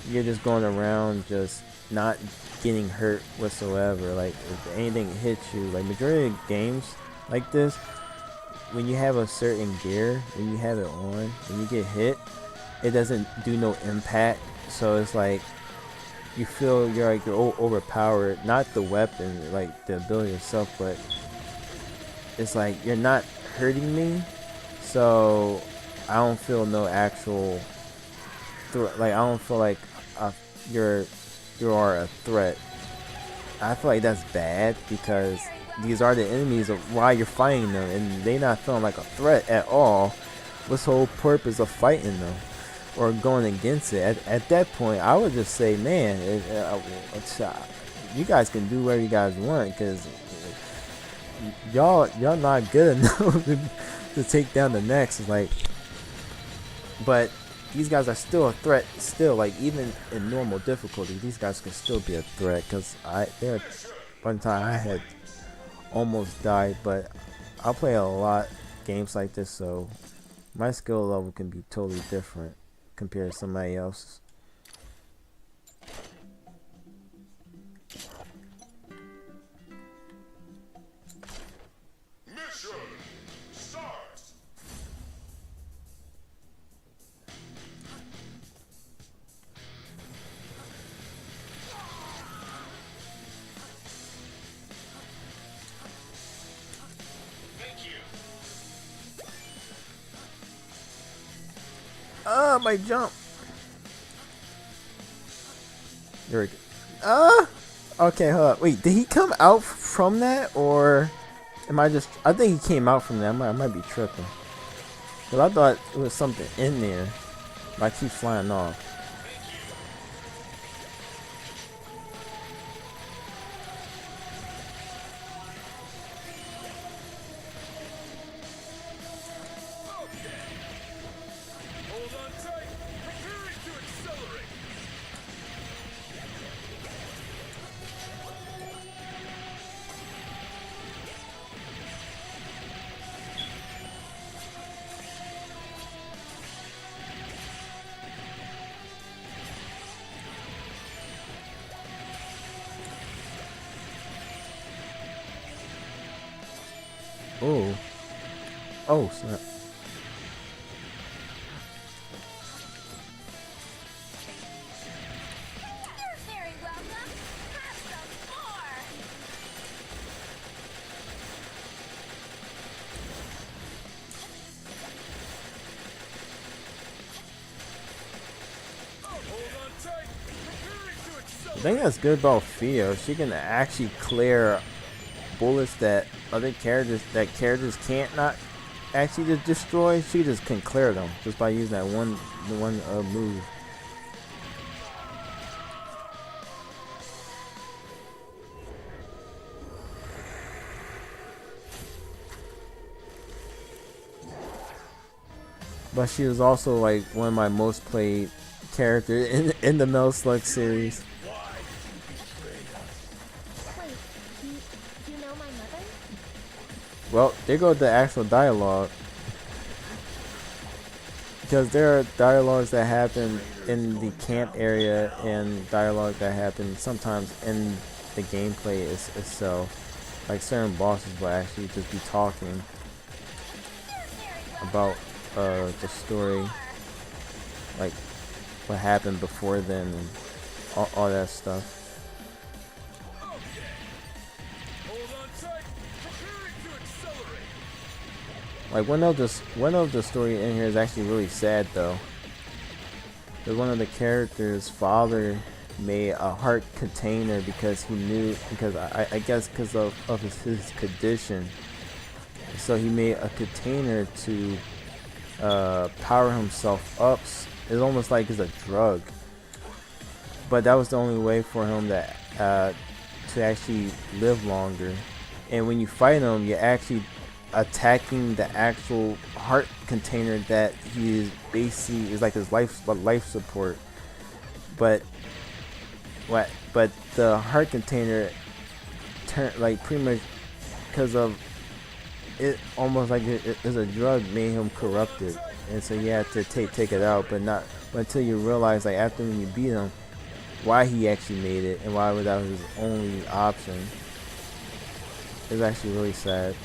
you're just going around just not getting hurt whatsoever. Like if anything hits you, like majority of games like this, when you have a certain gear, when you have it on, when you get hit, it doesn't do no impact. So it's like you feel you're overpowered. Not the weapon, like the ability itself, but it's like you're not hurting me. So I don't feel no actual like I don't feel like you're you are a threat. I feel like that's bad because these are the enemies of why you're fighting them, and they not feeling like a threat at all. What's the whole purpose of fighting them or going against it? At that point, I would just say, man, you guys can do whatever you guys want because y'all not good enough to take down the next. It's like, but these guys are still a threat. Still, like even in normal difficulty, these guys can still be a threat. Cause one time I had almost died, but I play a lot games like this, so my skill level can be totally different compared to somebody else's. Mission start. Thank you. My jump. There we go. Okay, hold up. Wait, did he come out from that, or am I just? I think he came out from that. I might be tripping. But I thought it was something in there. But I keep flying off. Hold on tight. Preparing to accelerate. Oh. Oh snap. You're very welcome. Have some more. Hold on tight. Preparing to The accelerate. thing that's good about Theo, she can actually clear bullets that characters can't not actually just destroy. She just can clear them just by using that one move. But she was also like one of my most played characters in the Slug series. Wait, you know my mother? Well, there goes the actual dialogue. Because there are dialogues that happen in the camp area and dialogue that happen sometimes in the gameplay itself. Like certain bosses will actually just be talking about the story, like what happened before then and all that stuff. Hold on tight. Preparing to accelerate. Like one of the story in here is actually really sad though. Because one of the characters' father made a heart container because he knew, because I guess because of his condition. So he made a container to power himself up. It's almost like it's a drug. But that was the only way for him to actually live longer. And when you fight him, you're actually attacking the actual heart container that he is basically is like his life support. But the heart container turned like pretty much because of it, almost like it is a drug, made him corrupted, and so you had to take it out. But not until you realize, like after when you beat him, why he actually made it and why that was his only option. It's actually really sad.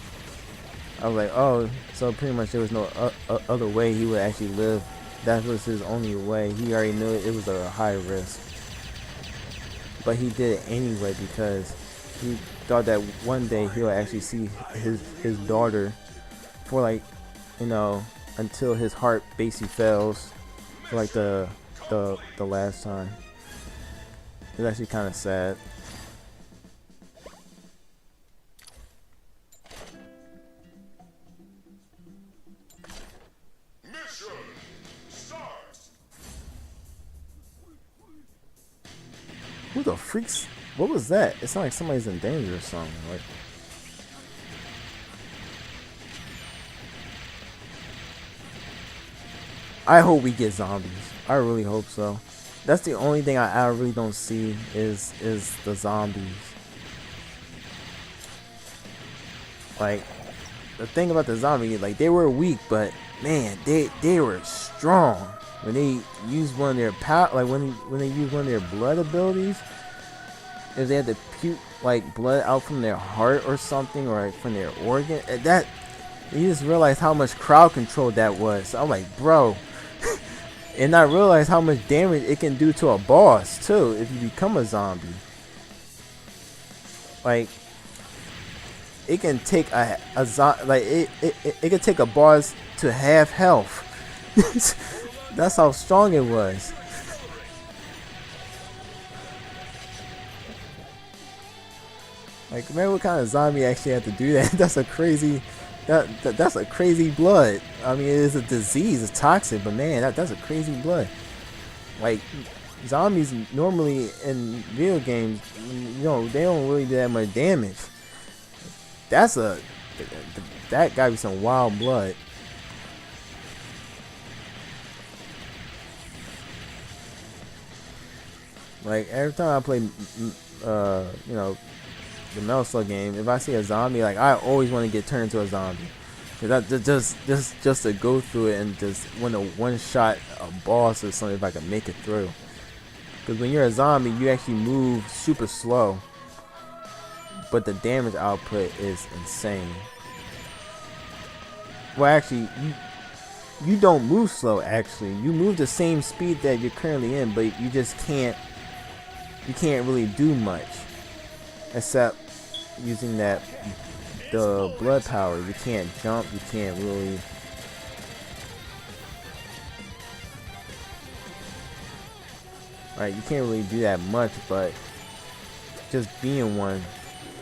I was like, oh, so pretty much there was no other way he would actually live. That was his only way. He already knew it was a high risk, but he did it anyway because he thought that one day he'll actually see his daughter for like, you know, until his heart basically fails for like the last time. It's actually kind of sad. Mission start. Who the freaks? What was that? It sounded like somebody's in danger or something. Like, I hope we get zombies. I really hope so. That's the only thing I really don't see is the zombies. Like, the thing about the zombies, like, they were weak, but man, they were strong. When they used one of their power, like when they used one of their blood abilities, if they had to puke like blood out from their heart or something, or like from their organ, that you just realize how much crowd control that was. So I'm like, bro. And I realized how much damage it can do to a boss too if you become a zombie. Like, it can take it can take a boss to half health. That's how strong it was. Like, man, what kind of zombie actually had to do that? That's a crazy. That's a crazy blood. I mean, it is a disease, it's toxic, but man, that's a crazy blood. Like, zombies normally in video games, you know, they don't really do that much damage. That gotta be some wild blood. Like, every time I play, you know, the Metal Slug game, if I see a zombie, like, I always want to get turned into a zombie. Cause that just to go through it and just want to one shot a boss or something if I can make it through. Cause when you're a zombie, you actually move super slow, but the damage output is insane. Well, actually, you don't move slow. Actually, you move the same speed that you're currently in, but you just can't. You can't really do much. Except using the blood power. You can't jump, you can't really. Right, you can't really do that much, but just being one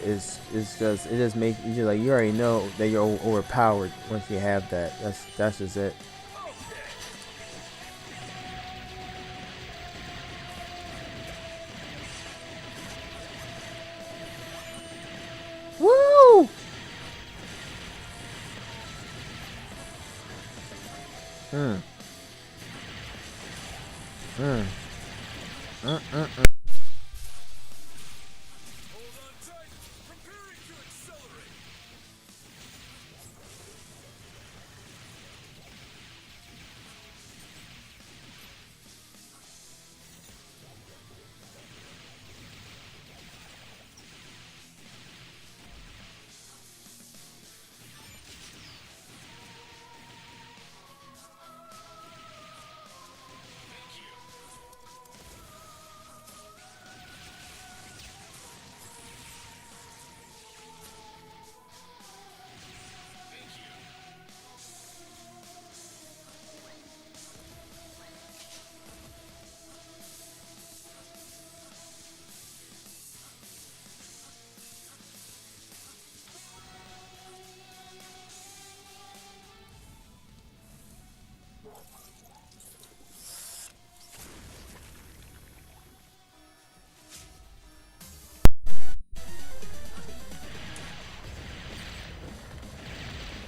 is just, it just makes you just like, you already know that you're overpowered once you have that. That's just it. Woo! Mm. Mm. Hold on tight. Preparing to accelerate.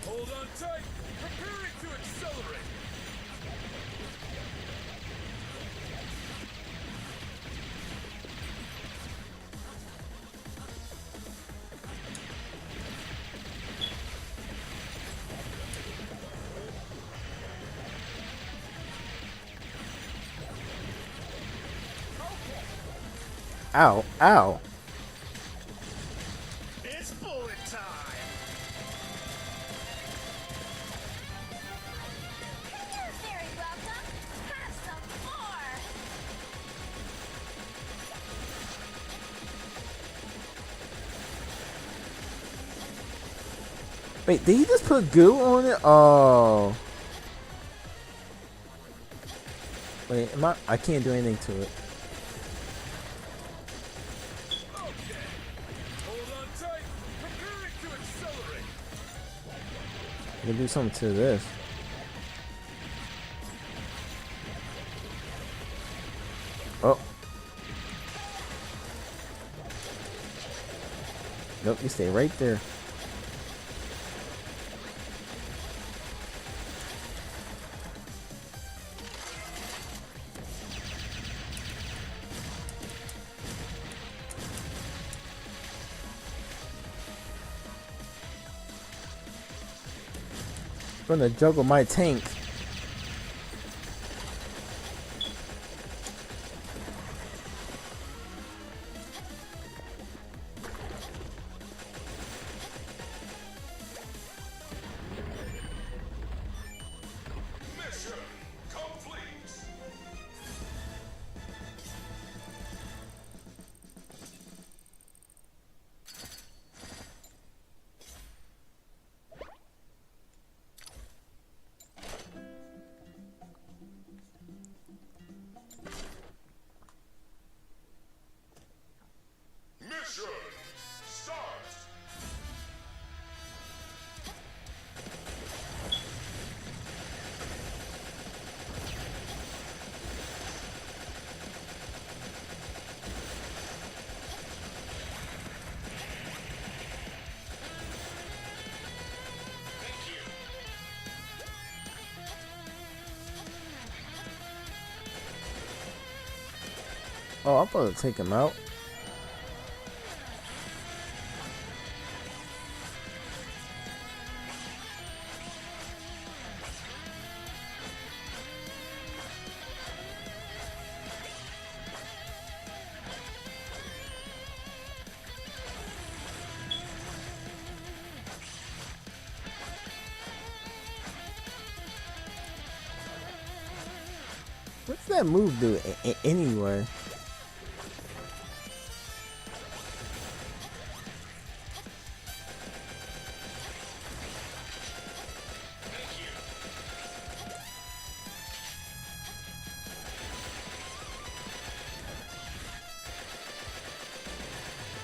Hold on tight. Preparing to accelerate. Ow! Ow! It's bullet time. You're very welcome. Have some more. Wait, did he just put goo on it? Oh. Wait, am I can't do anything to it. Okay. Hold on tight. Preparing to accelerate. I can do something to this. Oh. Nope, you stay right there. I'm gonna juggle my tank. Mission complete. Mission start. Oh, I'm gonna take him out. What's that move do anyway?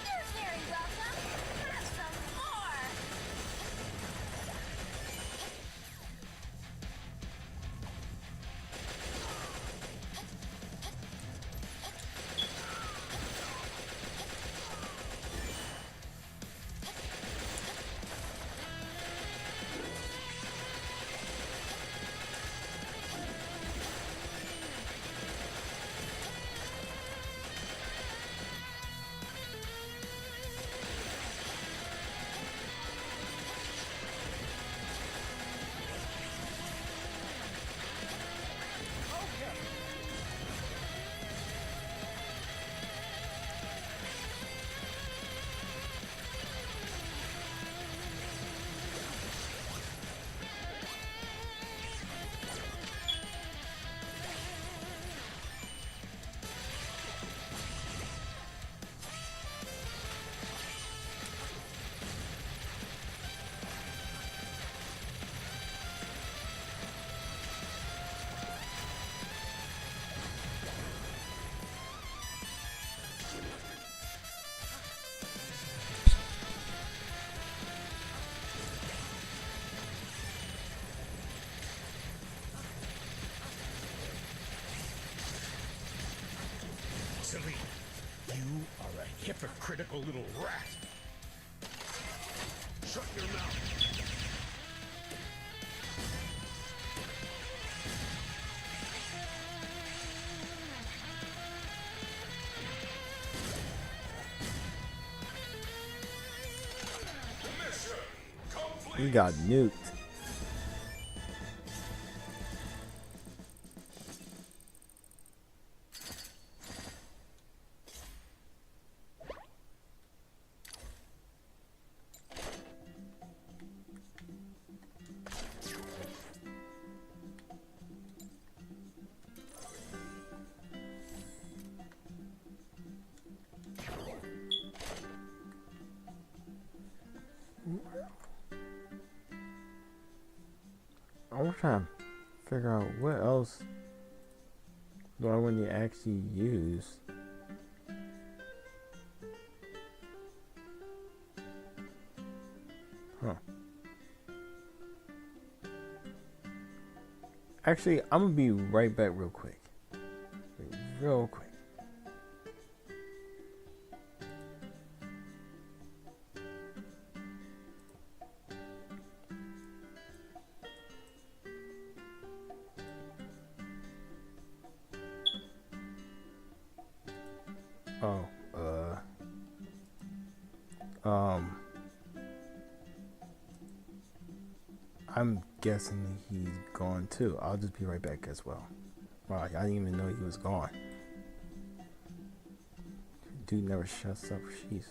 You're very welcome. Have some more. Celine, you are a hypocritical little rat. Shut your mouth. Mission complete. He got nuked. I'm trying to figure out what else Why wouldn't you actually use? Huh. Actually, I'm gonna be right back real quick. Real quick. Oh, I'm guessing he's gone too. I'll just be right back as well. Wow, I didn't even know he was gone. Dude never shuts up. Jeez.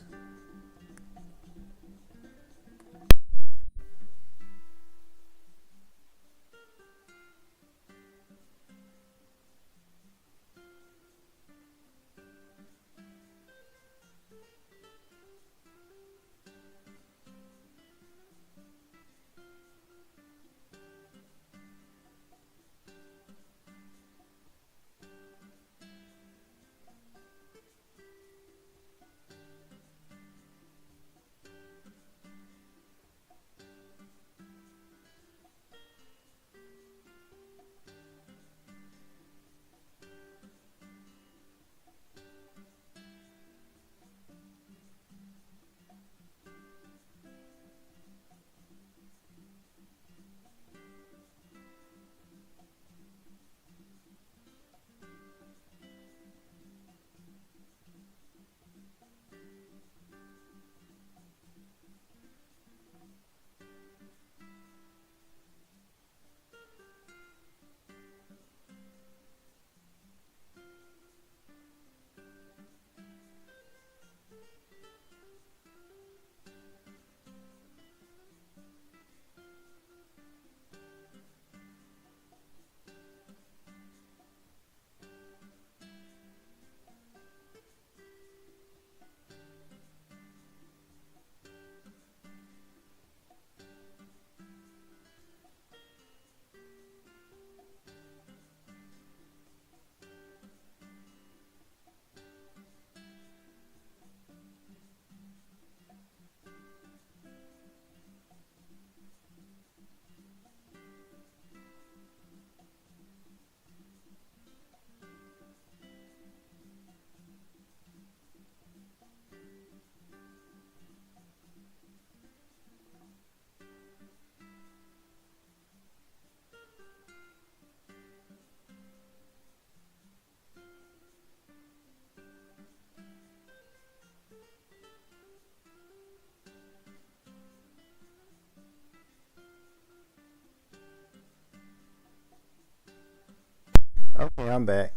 Okay, I'm back.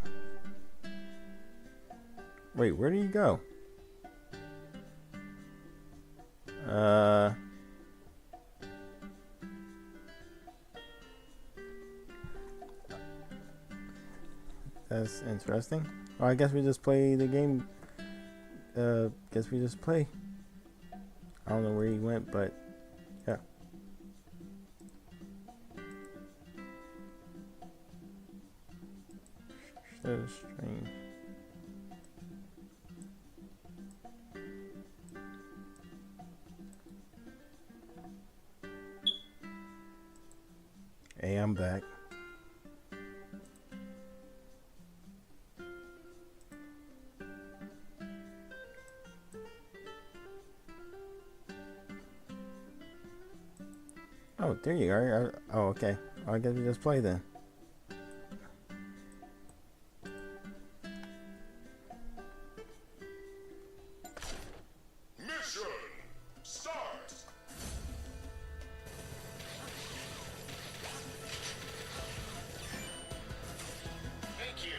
Wait, where did he go? That's interesting. Well, I guess we just play the game. Guess we just play. I don't know where he went, but yeah. So strange. Hey, I'm back. Oh, there you are. Oh, okay. I guess we just play then. Mission start. Thank you.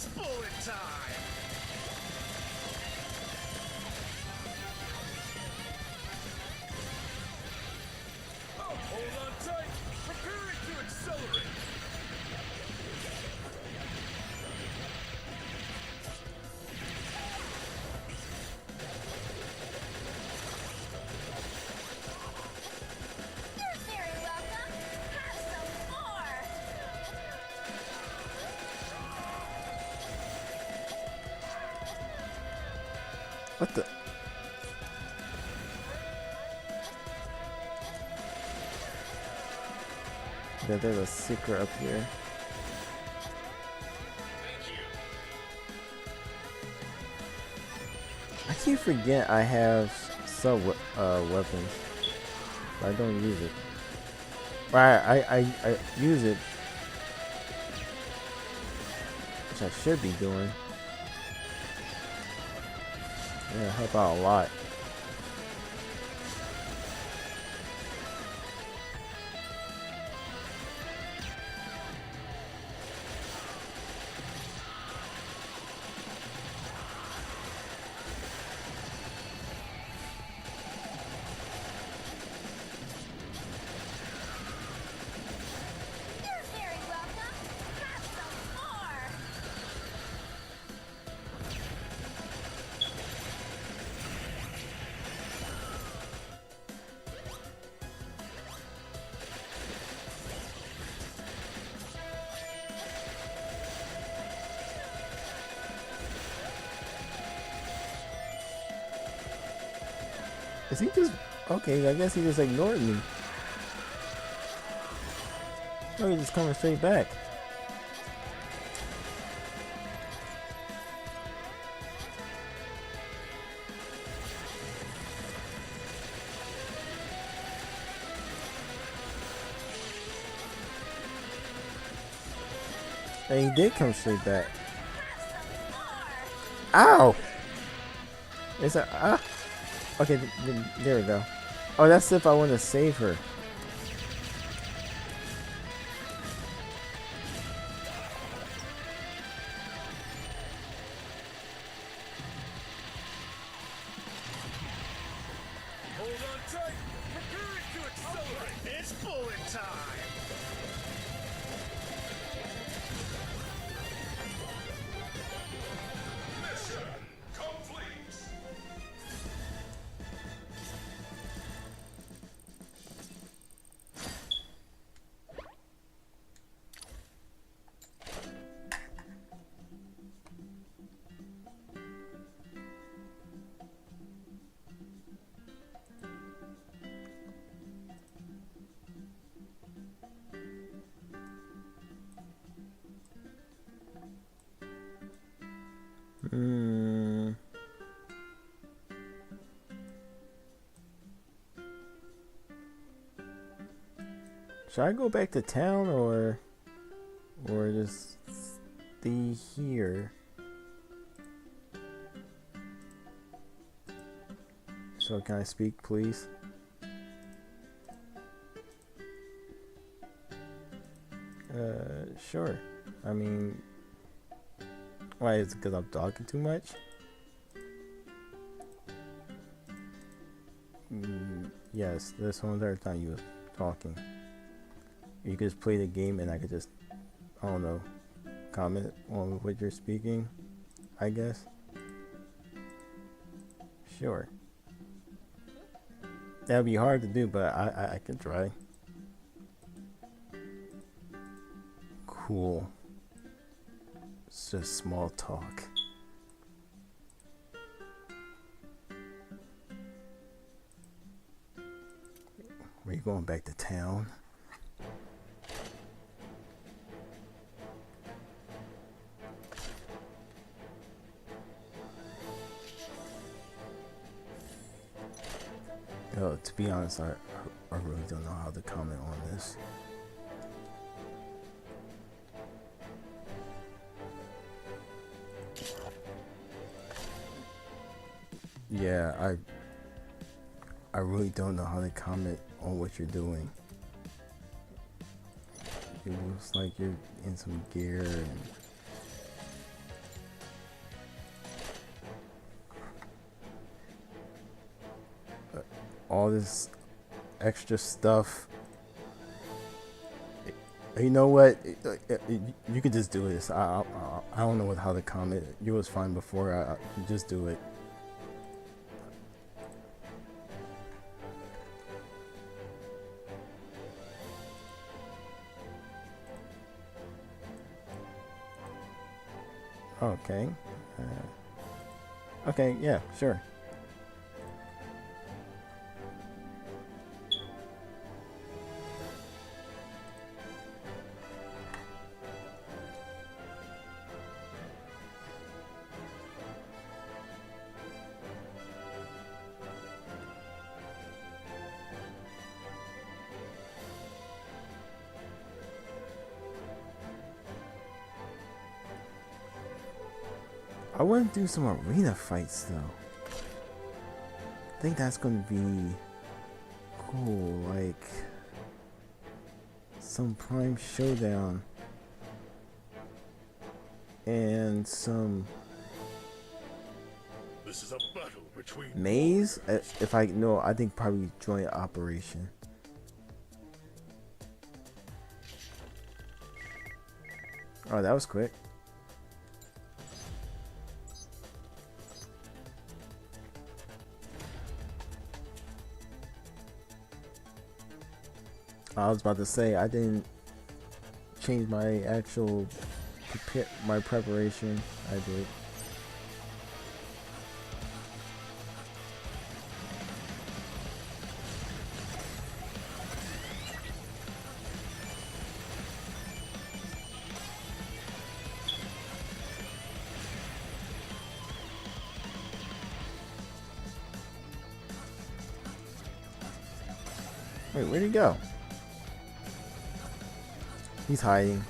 It's bullet time! Oh, hold on tight! Preparing to accelerate! You're very welcome. Have some more. What the? Yeah, there's a secret up here. Thank you. I keep forgetting I have sub weapons, but I don't use it. I use it, which I should be doing. Yeah, help out a lot. You're very welcome. Have some more. Is he just okay? I guess he just ignored me. Oh, he's just coming straight back. And he did come straight back. Ow! It's a Okay, there we go. Oh, that's if I want to save her. Hold on tight! Preparing to accelerate! It's bullet time! Mission complete. Hmm. Should I go back to town or just stay here? So can I speak, please? Sure. I mean, why is it because I'm talking too much? Yes, this one other time you were talking. You could just play the game and I could just, I don't know, comment on what you're speaking, I guess. Sure. That'd be hard to do, but I can try. Cool. It's just small talk. Are you going back to town? Yo, to be honest, I really don't know how to comment on this. Yeah, I really don't know how to comment on what you're doing. It looks like you're in some gear and all this extra stuff. You know what? You could just do this. I don't know how to comment. You was fine before. Just do it. Okay. Okay. Yeah. Sure. I want to do some arena fights though. I think that's gonna be cool, like some Prime Showdown and some This is a battle between maze. If I know, I think probably joint operation. Oh, that was quick. I was about to say I didn't change my actual my preparation. I did. Wait, where'd he go? He's hiding.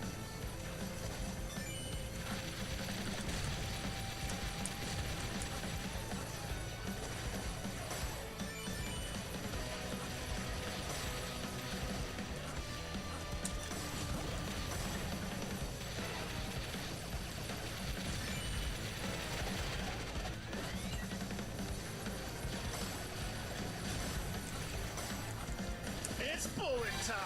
it's bullet time.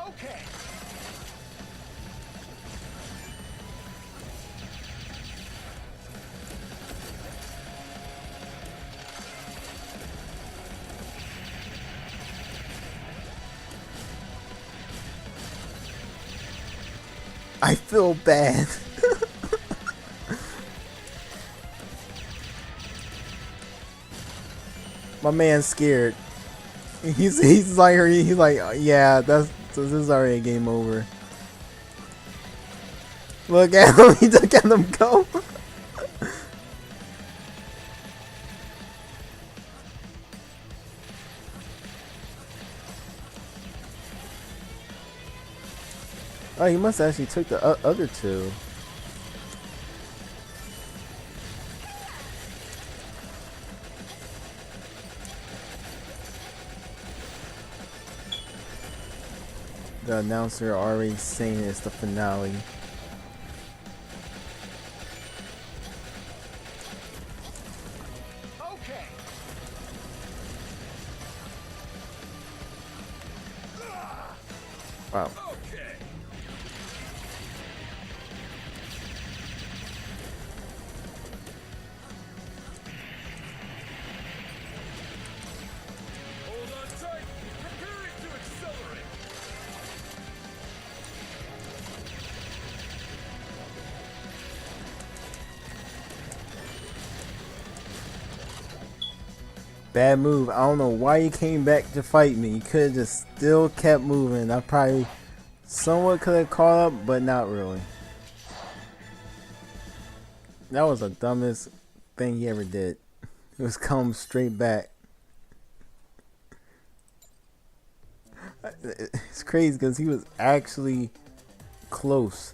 Okay. I feel bad. My man's scared. He's like yeah, this is already a game over. Look at him, he look at him go. Oh, he must actually took the other two. The announcer already saying it's the finale. Okay. Wow. Okay. Hold on tight. Preparing to accelerate. Bad move. I don't know why he came back to fight me. He could have just still kept moving. I probably somewhat could have caught up, but not really. That was the dumbest thing he ever did. It was come straight back. It's crazy because he was actually close.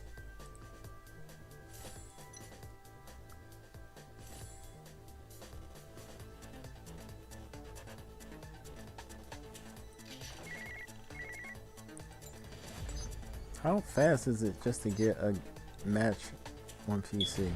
How fast is it just to get a match on PC?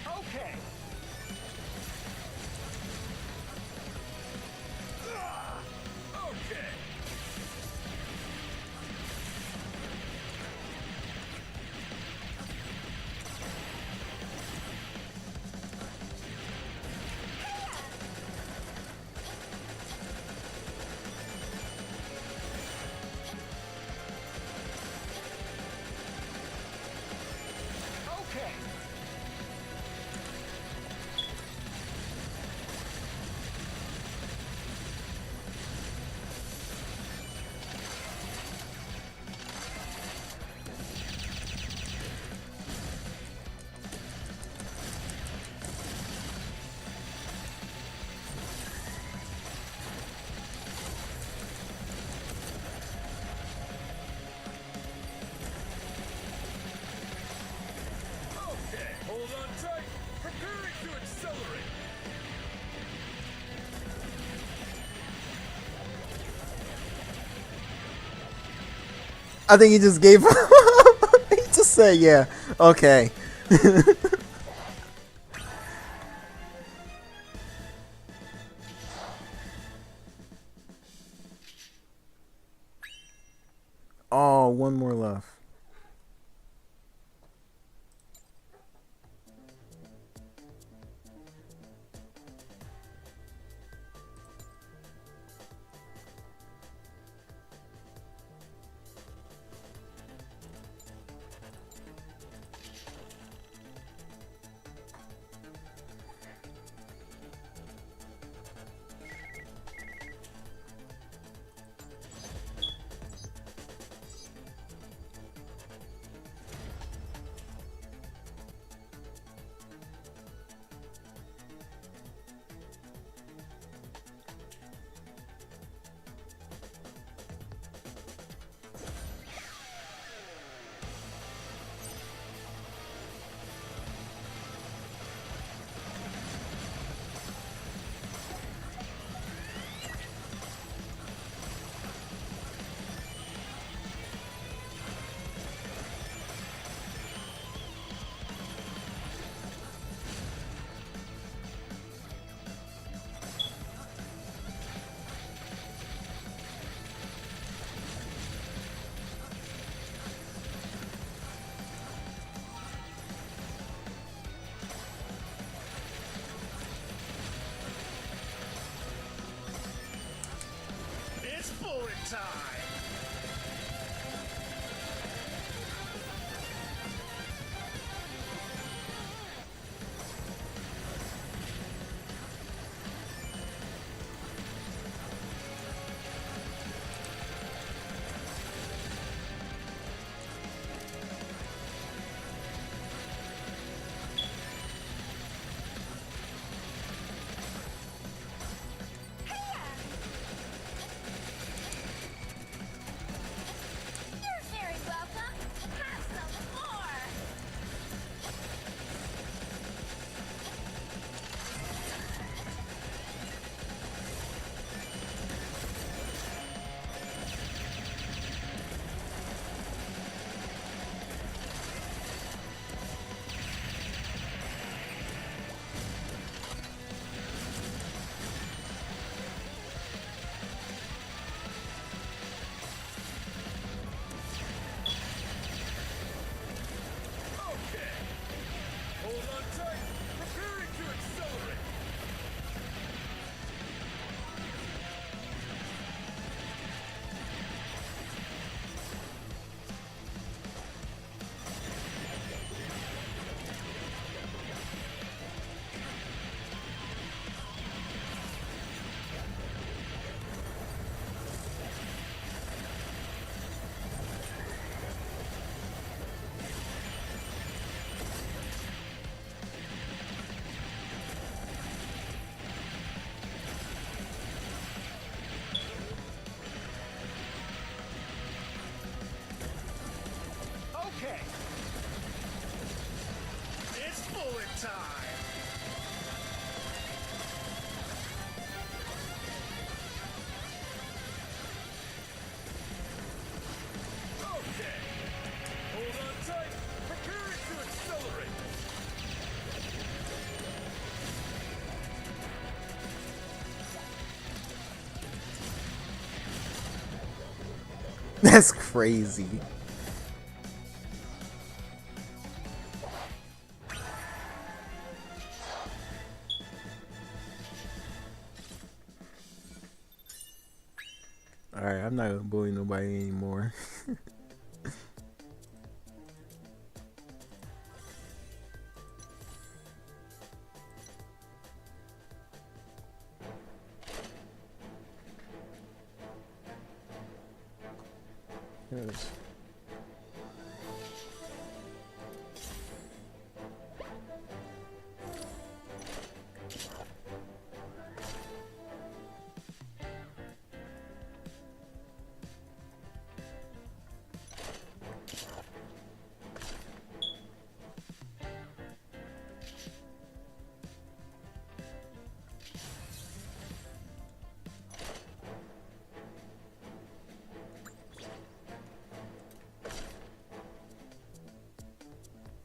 Okay. Okay. Okay. Okay. Okay. Hold on tight. Preparing to accelerate. I think he just gave up. He just said, yeah, okay. Oh, one more left. It's bullet time. time. Okay. Hold on tight. Preparing to accelerate. That's crazy. Alright, I'm not gonna bully nobody anymore. Yes.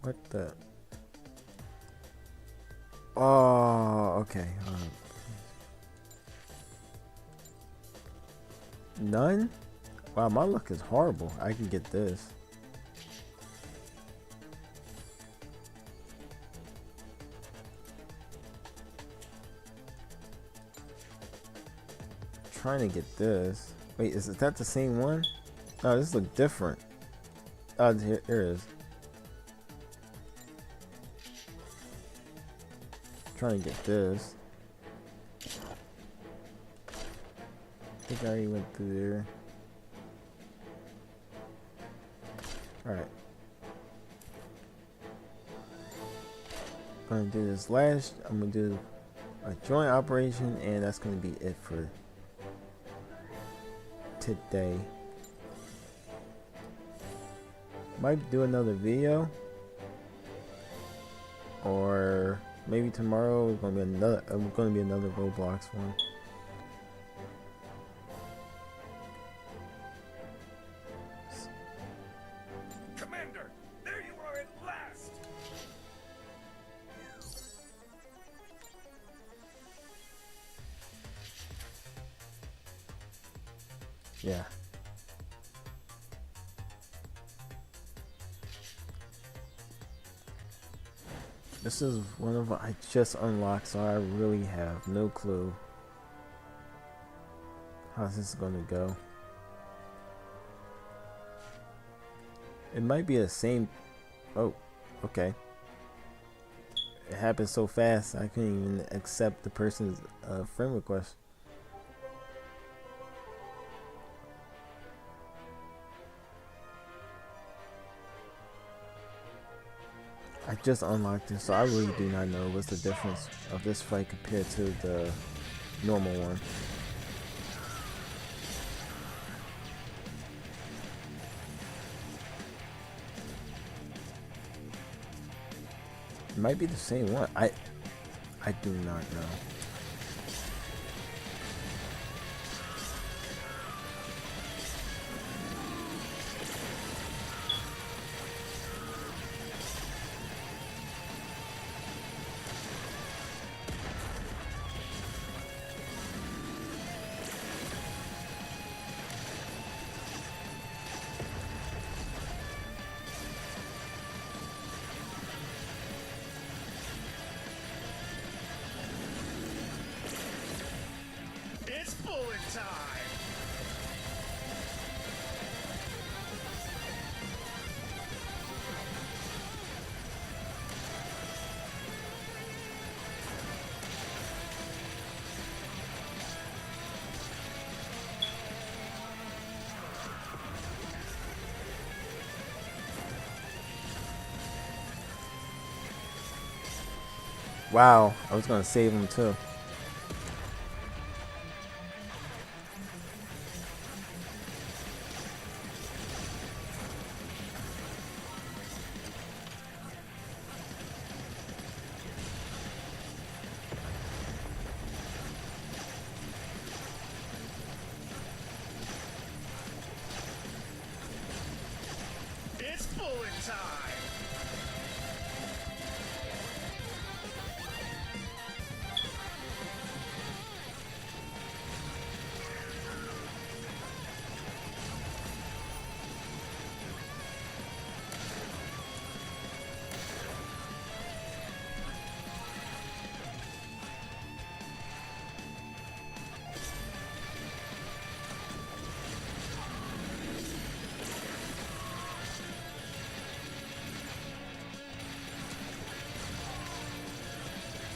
What the? Oh, okay. None? Wow, my luck is horrible. I can get this. Trying to get this. Wait, is that the same one? No, this looks different. Oh, here it is. Trying to get this. I think I already went through there. Alright. I'm gonna do this last. I'm gonna do a joint operation, and that's gonna be it for today. Might do another video, or maybe tomorrow is gonna be another Roblox one. Commander, there you are at last. Yeah. This is one of I just unlocked, so I really have no clue how this is gonna go. It might be the same. Oh, okay. It happened so fast I couldn't even accept the person's friend request. I just unlocked it, so I really do not know what's the difference of this fight compared to the normal one. It might be the same one. I do not know. It's bullet time. Wow, I was gonna save him too.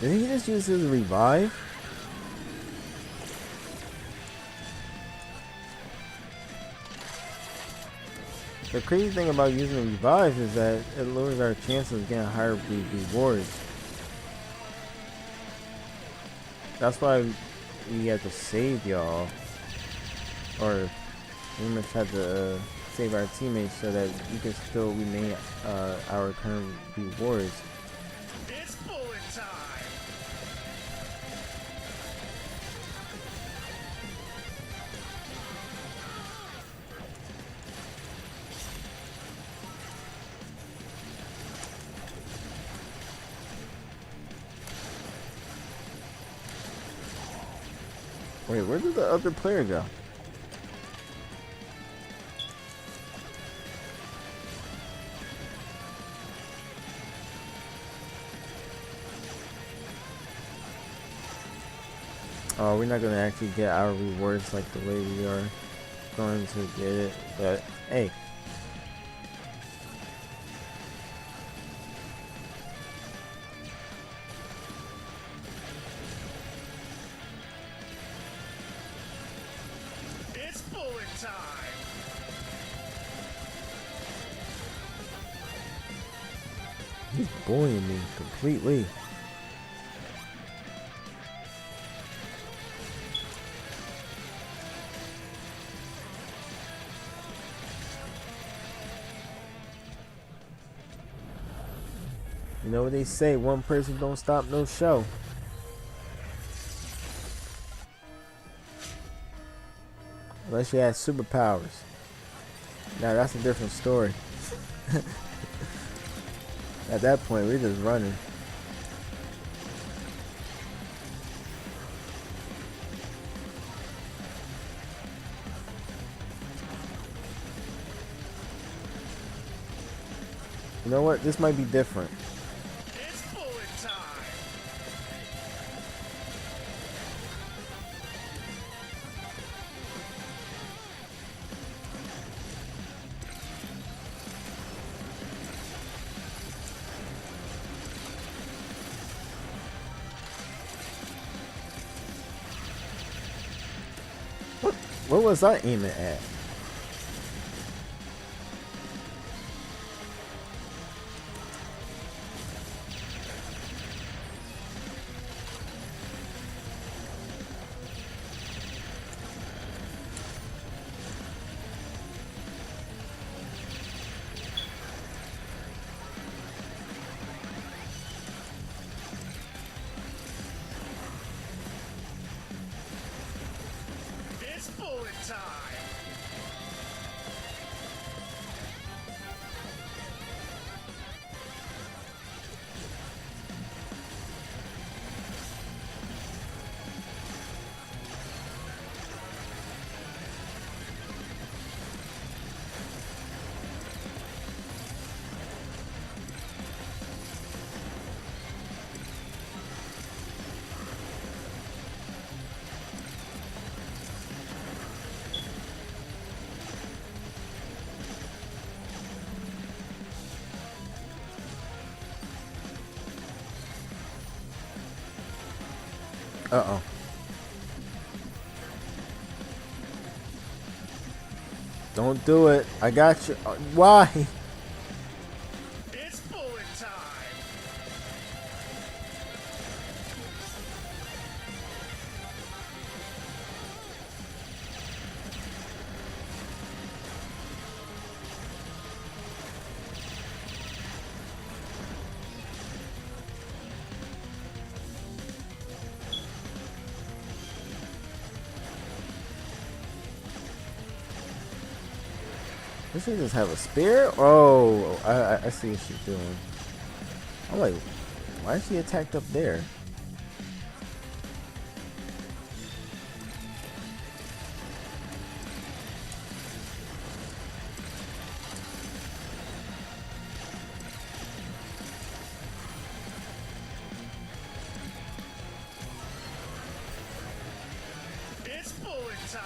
Did he just use his revive? The crazy thing about using the revive is that it lowers our chances of getting higher rewards. That's why we had to save y'all, or pretty much had to save our teammates so that we can still remain our current rewards. It's bullet time! Wait, where did the other player go? Oh, we're not gonna actually get our rewards like the way we are going to get it, but hey. It's bullet time! He's bullying me completely. You know what they say, one person don't stop no show. Unless you have superpowers. Now that's a different story. At that point, we're just running. You know what? This might be different. It's bullet time! What was I aiming at? It's bullet time! Uh-oh. Don't do it. I got you. Why? It's bullet time! Does she just have a spear? Oh, I see what she's doing. I'm like, why is she attacked up there? It's bullet time!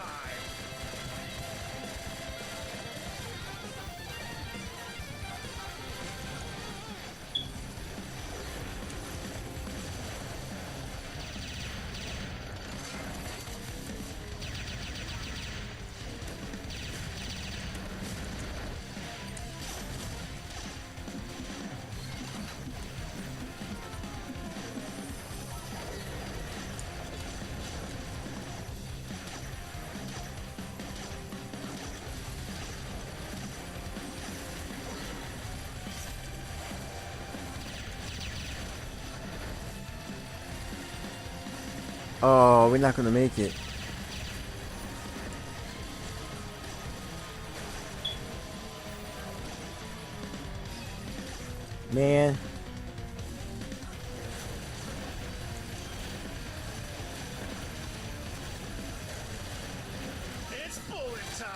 Oh, we're not gonna make it. Man. It's bullet time!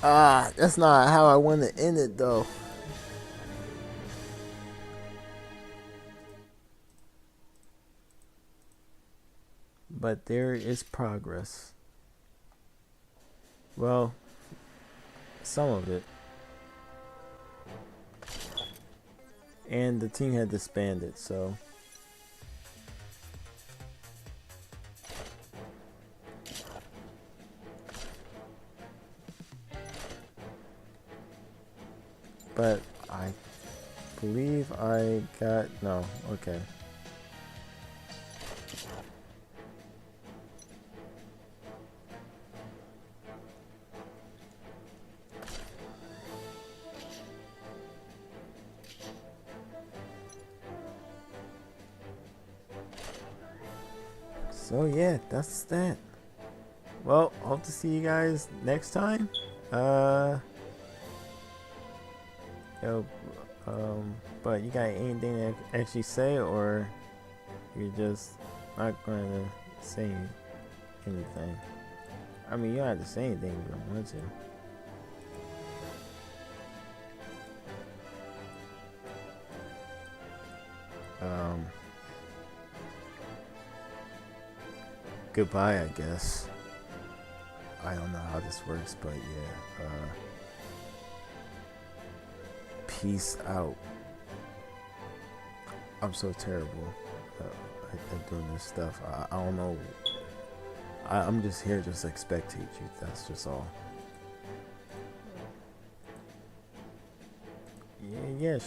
Ah, that's not how I want to end it though. But there is progress. Well, some of it. And the team had disbanded, so. But I believe I got, no, okay. So yeah, that's that. Well, hope to see you guys next time. Yo, but you got anything to actually say, or you're just not going to say anything? I mean, you don't have to say anything if you don't want to. Goodbye, I guess. I don't know how this works, but yeah. Peace out. I'm so terrible at doing this stuff. I don't know. I'm just here to just spectate you. That's just all. Yeah, yeah.